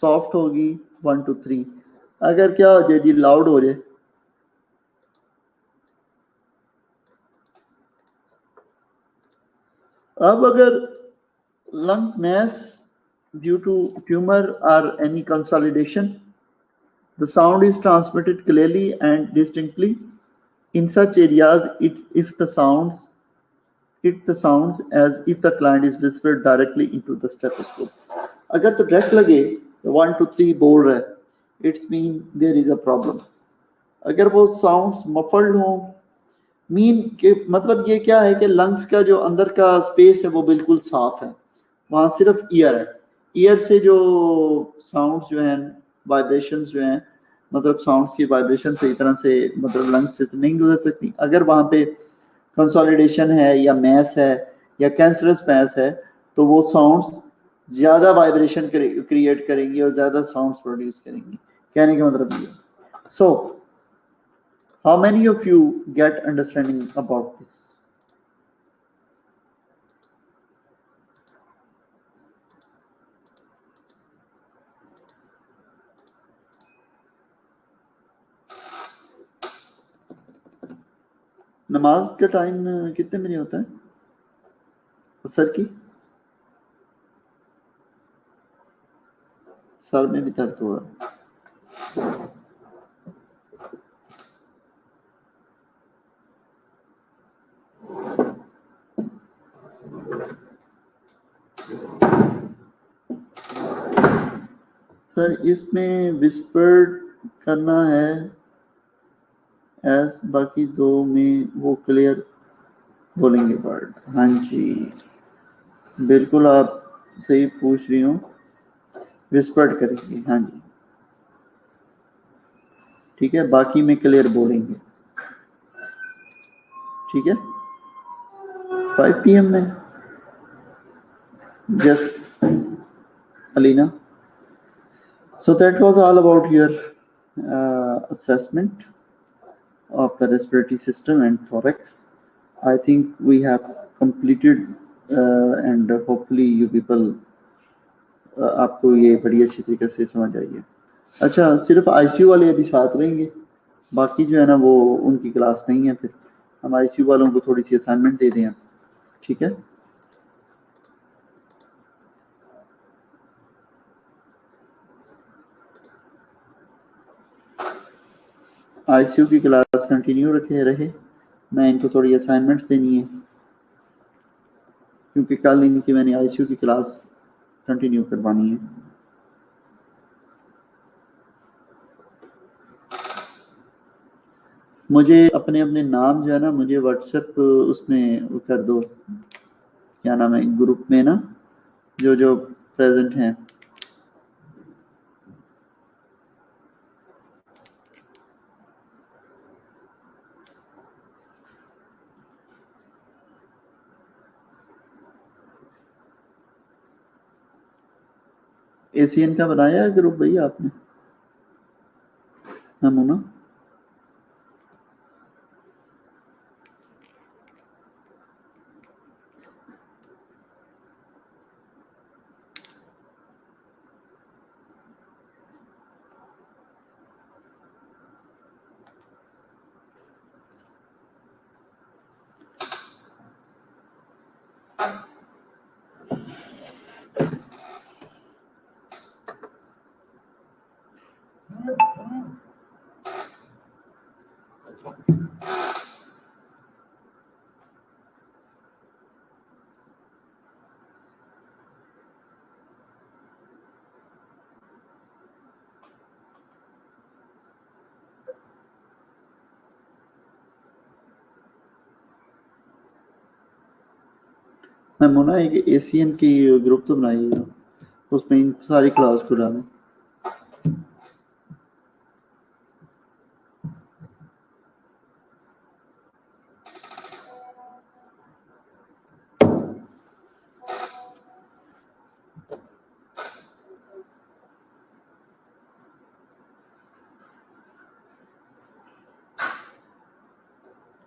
A: सॉफ्ट होगी 1 2 3। अगर क्या हो जाए जी, लाउड हो जाए, अब अगर lung mass due to tumor or any consolidation, the sound is transmitted clearly and distinctly. In such areas, it sounds as if the client is whispered directly into the stethoscope. अगर तो डायरेक्ट लगे 1 2 3 बोल रहा है, it's mean there is a problem. अगर वो साउंड्स मफल्ड हो, मीन के मतलब ये क्या है कि लंग्स का जो अंदर का स्पेस है वो बिल्कुल साफ है, वहां सिर्फ ईयर है। ईयर से जो साउंड्स जो हैं, वाइब्रेशंस जो हैं, मतलब साउंड्स की वाइब्रेशन सही तरह से मतलब लंग्स से नहीं गुजर सकती। अगर वहां पे कंसोलिडेशन है या मैस है या कैंसरस मैस है, तो वो साउंड्स ज्यादा वाइब्रेशन क्रिएट करेंगी और ज्यादा साउंड्स प्रोड्यूस करेंगी। कहने का मतलब ये। सो how many of you get understanding about this? नमाज का टाइम कितने बजे होता है? असर की? सर में भी दर्द हो रहा है। सर इसमें विस्पर्ड करना है एस, बाकी दो में वो क्लियर बोलेंगे वर्ड। हाँ जी, बिल्कुल आप सही पूछ रही हो, विस्पर्ड करेंगे। हाँ जी, ठीक है, बाकी में क्लियर बोलेंगे। ठीक है, 5 PM में। Yes Alina, so that was all about your assessment of the respiratory system and thorax. I think we have completed and hopefully you people आपको ये बड़ी अच्छी तरीके से समझ आई है। अच्छा, सिर्फ आईसीयू वाले अभी साथ रहेंगे, बाकी जो है ना वो उनकी क्लास नहीं है, फिर हम आईसीयू वालों को थोड़ी सी असाइनमेंट दे दें। ठीक है, आईसीयू की क्लास कंटिन्यू रहे, मैं इनको थोड़ी असाइनमेंट्स देनी है क्योंकि कल इनकी मैंने आईसीयू की क्लास कंटिन्यू करवानी है। मुझे अपने अपने नाम जो है ना मुझे व्हाट्सएप उसमें कर दो, क्या नाम है, ग्रुप में ना, जो जो प्रेजेंट हैं। एसीएन का बनाया है ग्रुप भैया आपने? नमूना नमूना एक एसीएन की ग्रुप तो बनाइएगा, उसमें इन सारी क्लास को डालें।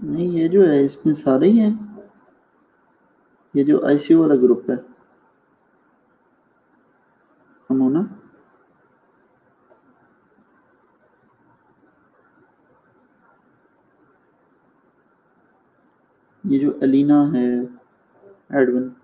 A: नहीं, ये जो है इसमें सारे ही हैं, ये जो आईसीयू वाला ग्रुप है नमूना, ये जो अलीना है एडविन,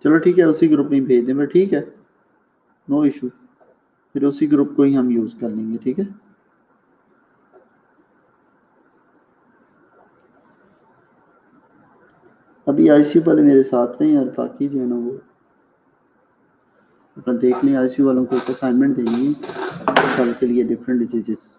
A: चलो ठीक है, उसी ग्रुप में ही भेज दें मैं। ठीक है, नो इशू, फिर उसी ग्रुप को ही हम यूज कर लेंगे। ठीक है, अभी आईसीयू वाले मेरे साथ हैं और बाकी जो है ना वो अपना देख लें। आईसीयू वालों को एक असाइनमेंट देनी है कल के लिए, different diseases.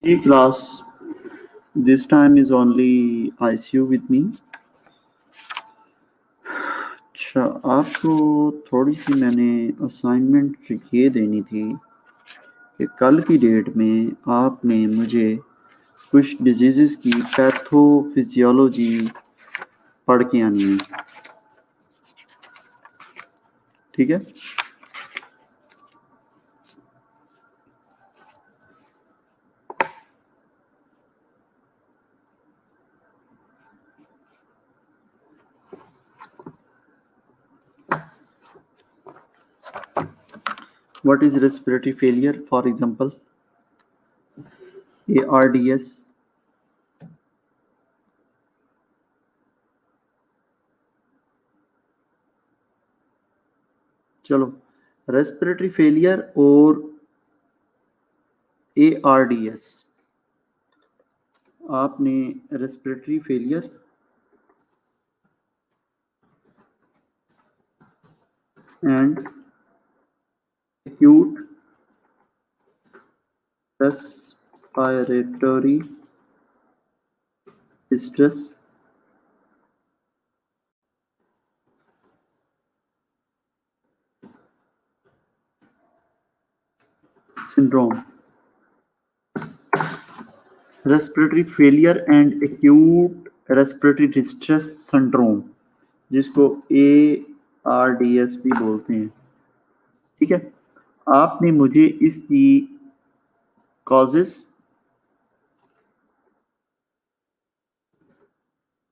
A: class. This time is only ICU with me. अच्छा, आपको थोड़ी सी मैंने असाइनमेंट ये देनी थी कि कल की डेट में आपने मुझे कुछ डिजीज़ की पैथोफिजियोलॉजी पढ़ के आनी है, ठीक है? What is respiratory failure, for example? ARDS. चलो, रेस्पिरेटरी फेलियर और ARDS. आपने respiratory failure and acute respiratory distress syndrome. Respiratory failure and acute respiratory distress syndrome, जिसको ARDS भी बोलते हैं, ठीक है? आपने मुझे इसकी कॉजेस,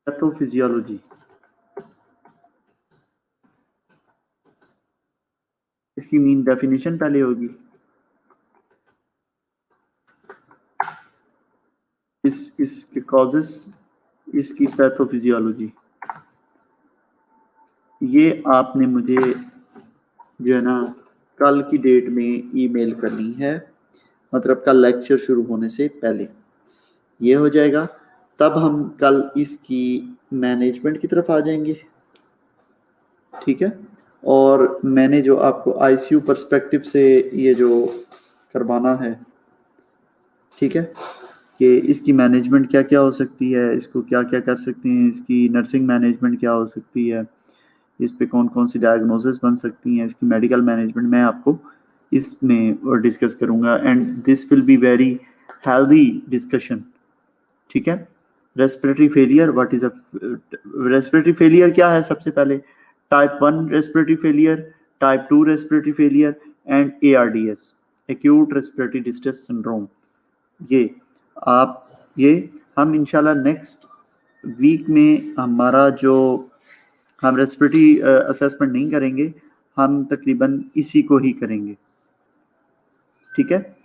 A: पैथोफिजियोलॉजी, इसकी मीन डेफिनेशन पहले होगी, इसके कॉजेस, इसकी पैथोफिजियोलॉजी, ये आपने मुझे जो है ना कल की डेट में ईमेल करनी है, मतलब कल लेक्चर शुरू होने से पहले ये हो जाएगा, तब हम कल इसकी मैनेजमेंट की तरफ आ जाएंगे, ठीक है? और मैंने जो आपको आईसीयू पर्सपेक्टिव से ये जो करवाना है, ठीक है, कि इसकी मैनेजमेंट क्या क्या हो सकती है, इसको क्या क्या कर सकते हैं, इसकी नर्सिंग मैनेजमेंट क्या हो सकती है, इस पे कौन कौन सी डायग्नोसिस बन सकती हैं, इसकी मेडिकल मैनेजमेंट मैं आपको इसमें डिस्कस करूंगा, and this will be very healthy discussion, ठीक है? Respiratory failure, what is a respiratory failure क्या है? सबसे पहले type 1 respiratory failure, type 2 respiratory failure and ARDS, acute respiratory distress syndrome. ये हम इंशाल्लाह नेक्स्ट वीक में हमारा जो हम रेस्पिरेटरी असेसमेंट नहीं करेंगे, हम तकरीबन इसी को ही करेंगे, ठीक है?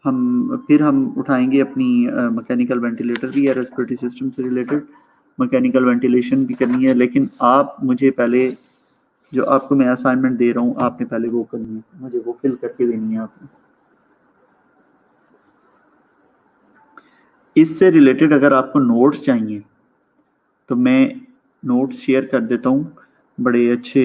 A: हम उठाएंगे अपनी मैकेनिकल वेंटिलेटर भी है, रेस्पिरेटरी सिस्टम से रिलेटेड मैकेनिकल वेंटिलेशन भी करनी है, लेकिन आप मुझे पहले जो आपको मैं असाइनमेंट दे रहा हूँ, आपने पहले वो करनी है, मुझे वो फिल करके देनी है आपने। इससे रिलेटेड अगर आपको नोट्स चाहिए तो मैं नोट्स शेयर कर देता हूँ, बड़े अच्छे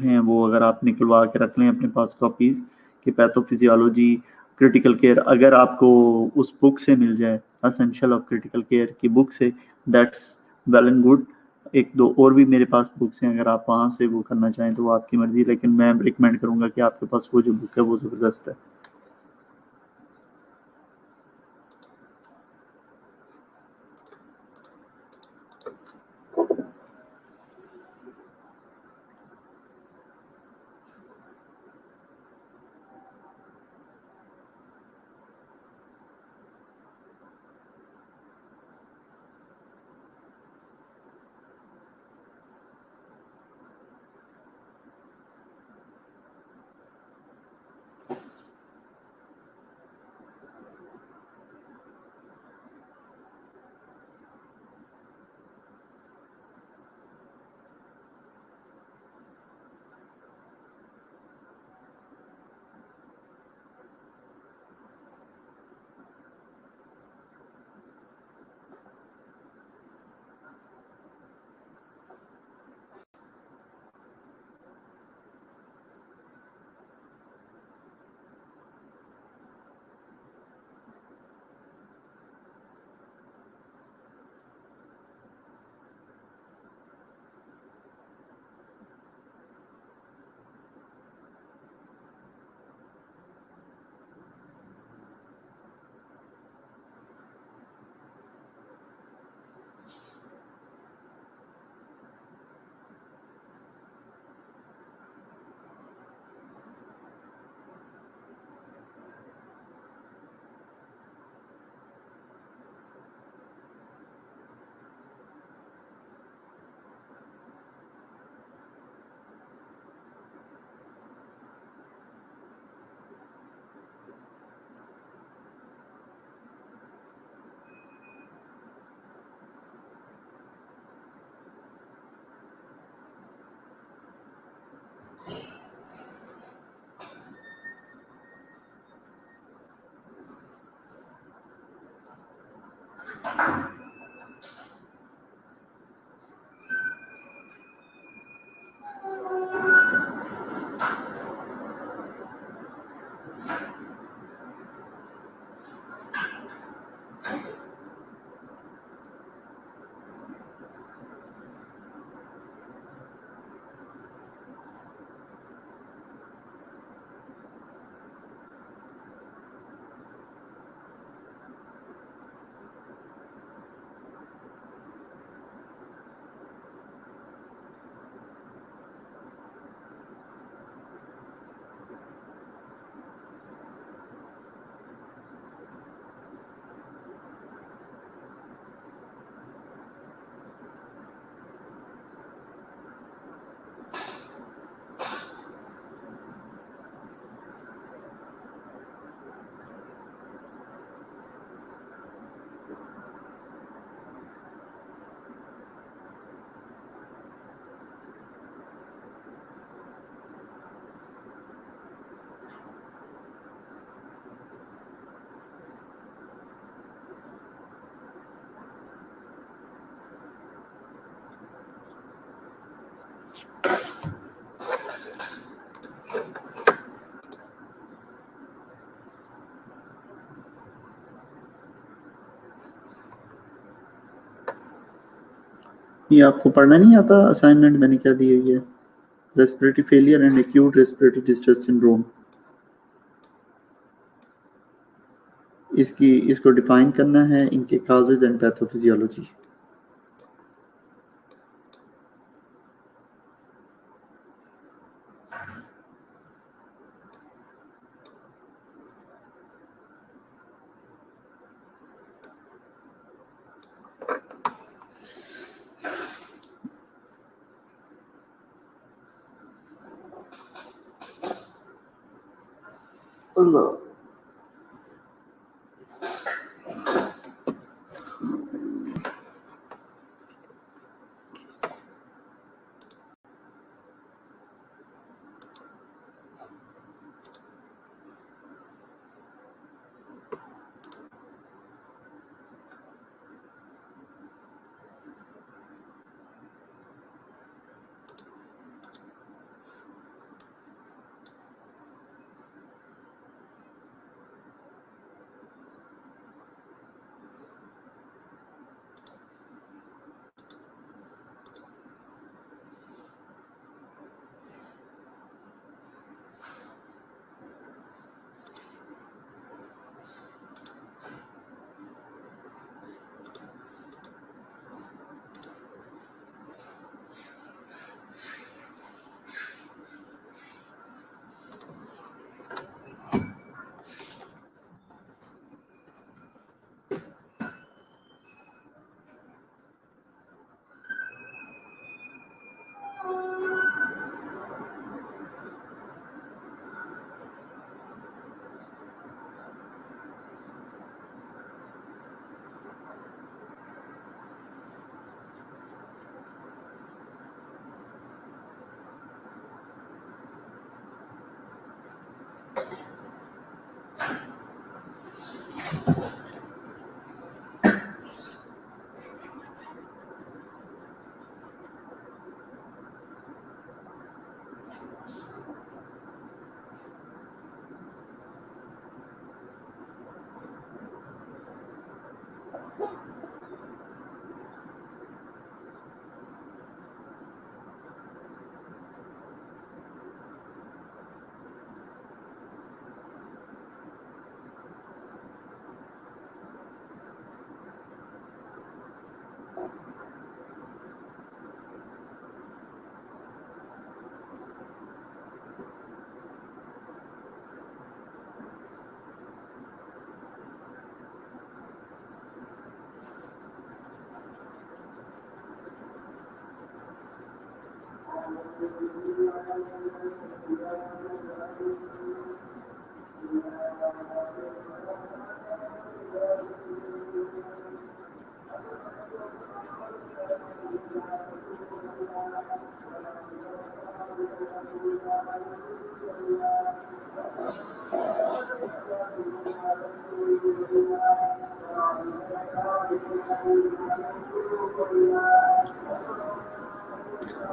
A: हैं वो, अगर आप निकलवा के रख लें अपने पास कॉपीज़ कि पैथोफिजियोलॉजी, क्रिटिकल केयर, अगर आपको उस बुक से मिल जाए, एसेंशियल ऑफ क्रिटिकल केयर की बुक से, दैट्स वेल एंड गुड। एक दो और भी मेरे पास बुक्स हैं, अगर आप वहाँ से वो करना चाहें तो वो आपकी मर्जी, लेकिन मैं रिकमेंड करूँगा कि आपके पास वो जो बुक है वो ज़बरदस्त है। ये आपको पढ़ना नहीं आता? असाइनमेंट मैंने क्या दी हुई है, respiratory failure and acute respiratory distress syndrome. इसको डिफाइन करना है, इनके causes and pathophysiology. Allah.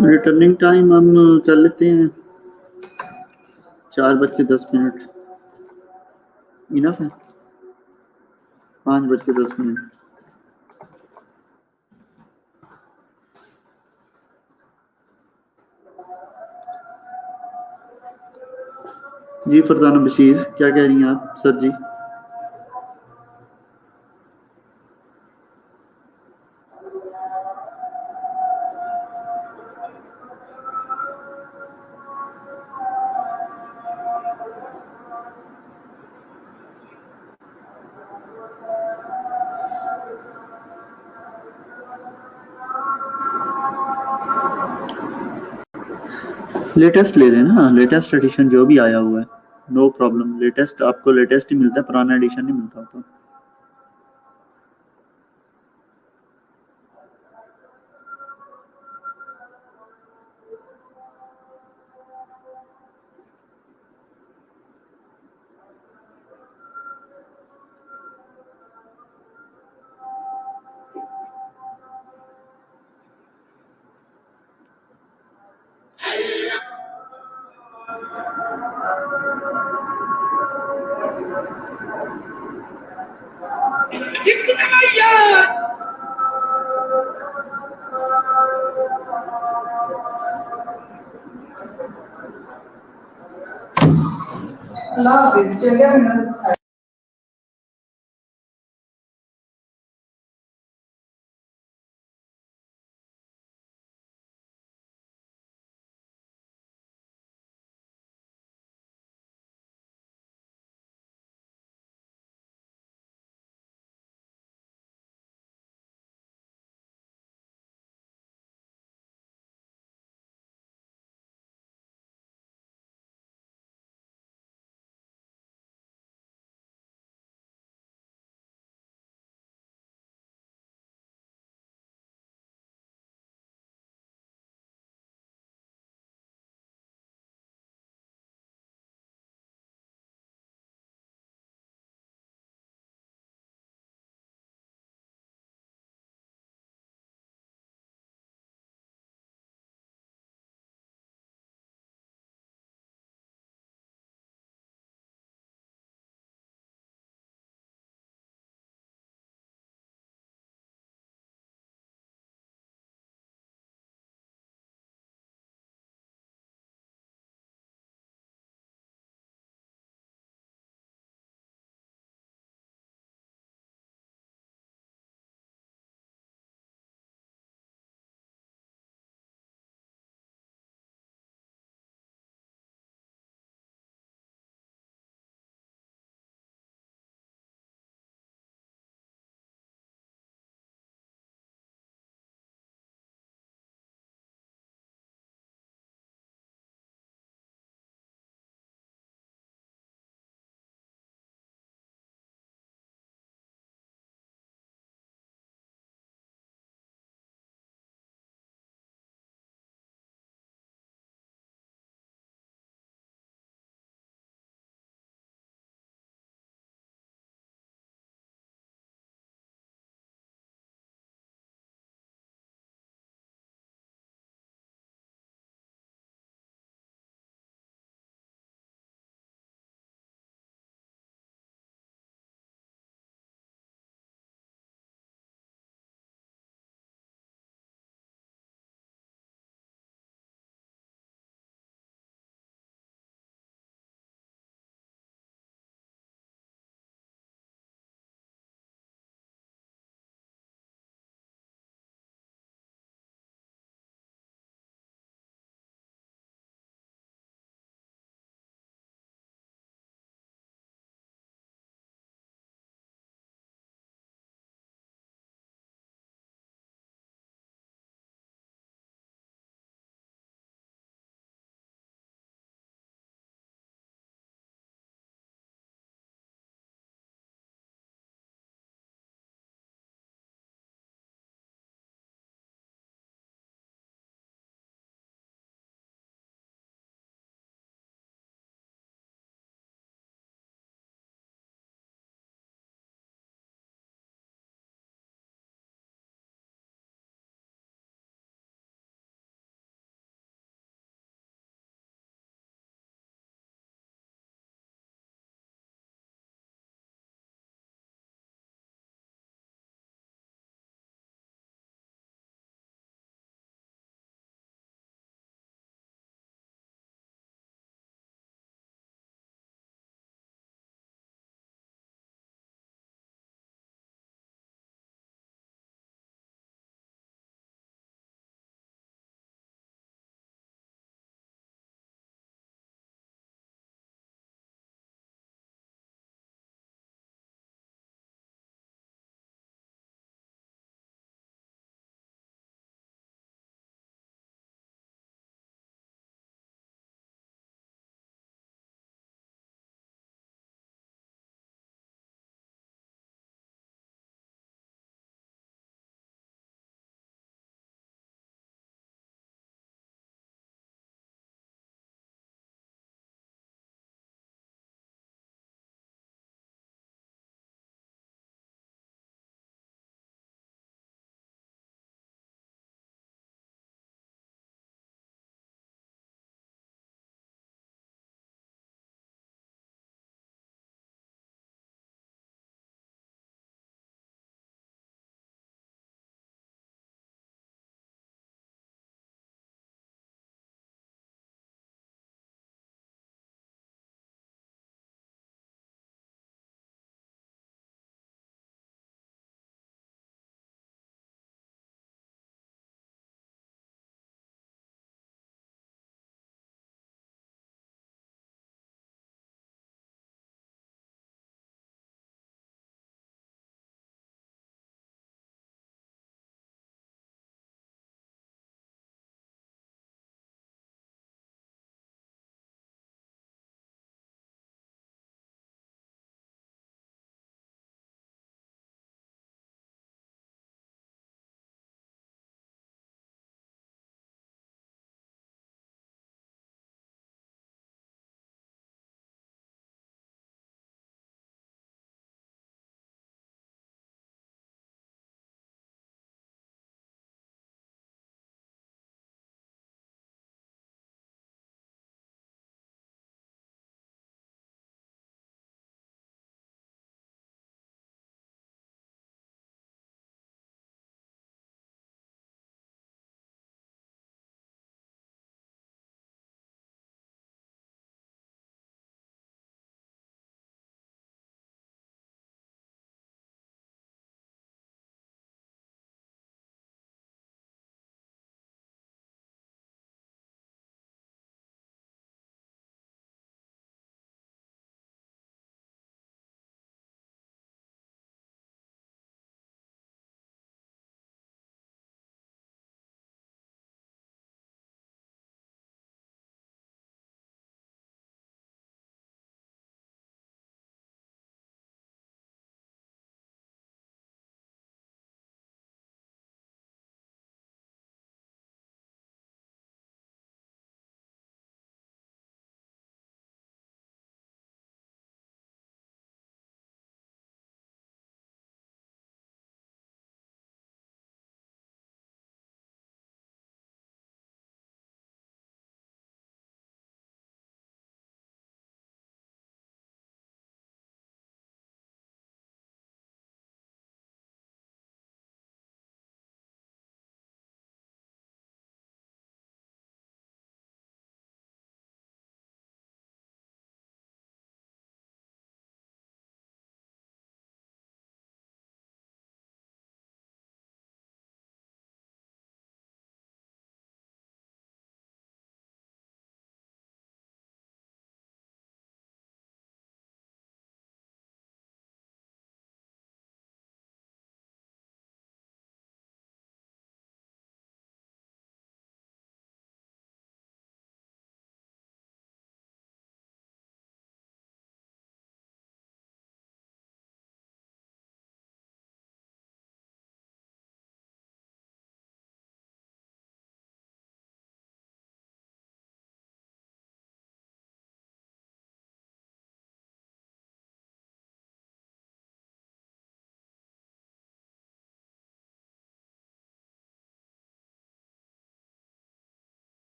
A: Returning time हम कर लेते हैं 4:10। इनफ है। 5:10। जी फरजाना बशीर, क्या कह रही हैं आप सर जी? लेटेस्ट ले लेना ना, लेटेस्ट एडिशन जो भी आया हुआ है, नो प्रॉब्लम। लेटेस्ट आपको लेटेस्ट ही मिलता है, पुराना एडिशन नहीं मिलता तो।
B: अल्लाह हाफिज़। चलिए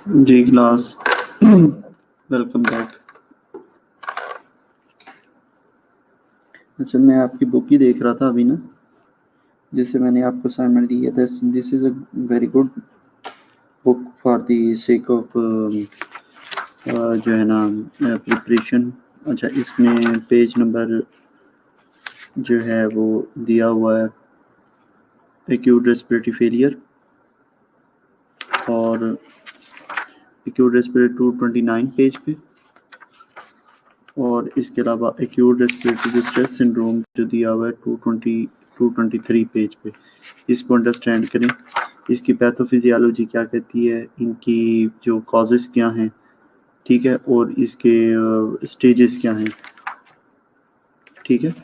A: जी क्लास वेलकम बैक। अच्छा, मैं आपकी बुक ही देख रहा था अभी ना, जिसे मैंने आपको असाइनमेंट दी है। This is a very good book for the sake of जो है ना प्रिपरेशन। अच्छा, इसमें पेज नंबर जो है वो दिया हुआ है एक्यूट रेस्पिरेटरी फेलियर और एक्यूट रेस्पिरेटरी 229 पेज पे, और इसके अलावा एक्यूट रेस्पिरेटरी डिस्ट्रेस सिंड्रोम जो दिया हुआ है 223 पेज पे। इसको अंडरस्टैंड करें, इसकी पैथोफिजियोलॉजी क्या कहती है, इनकी जो कॉजेस क्या हैं, ठीक है, और इसके स्टेजेस क्या हैं, ठीक है।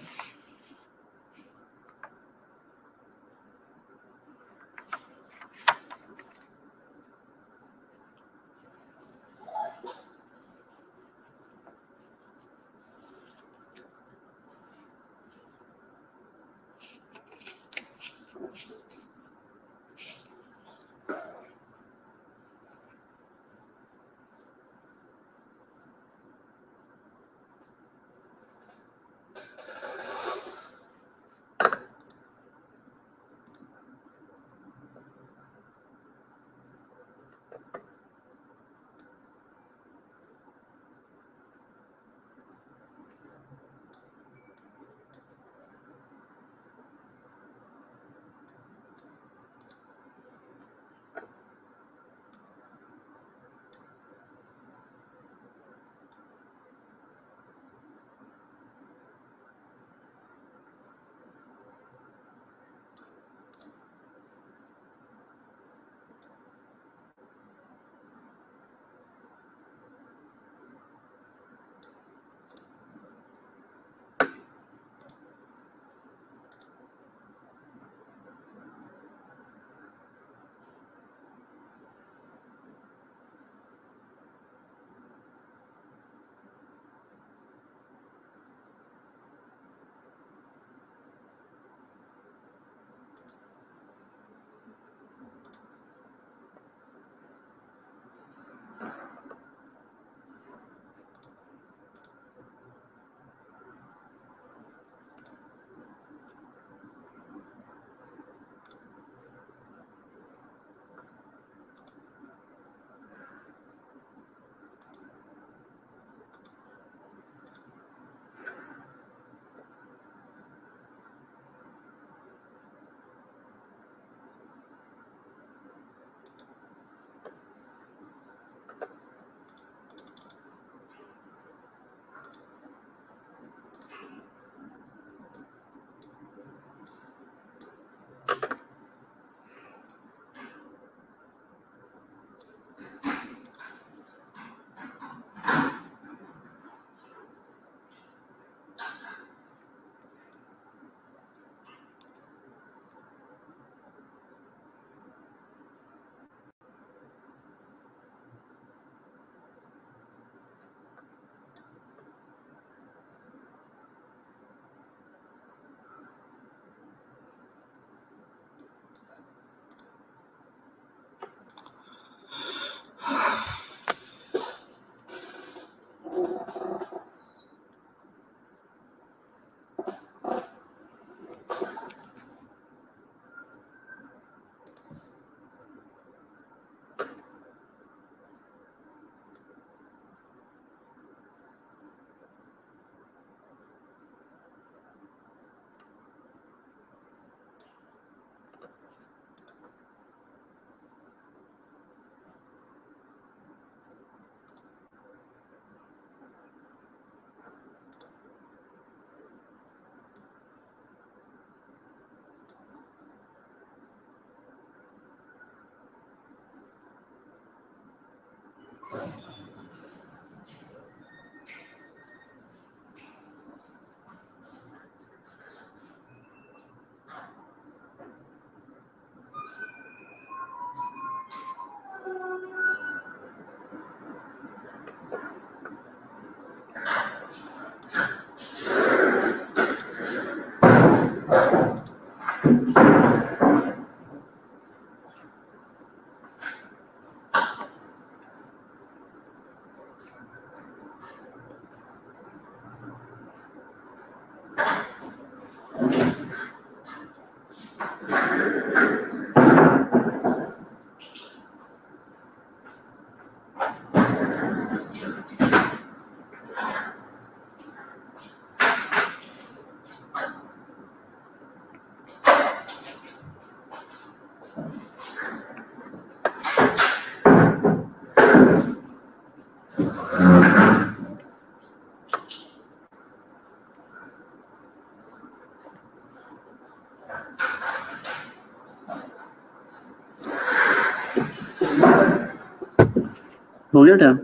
A: हो गया टाइम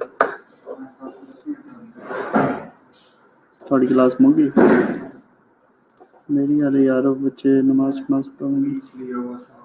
A: थोड़ी क्लास मुक गई मेरी। अरे यार बच्चे नमाज पढ़ेंगे।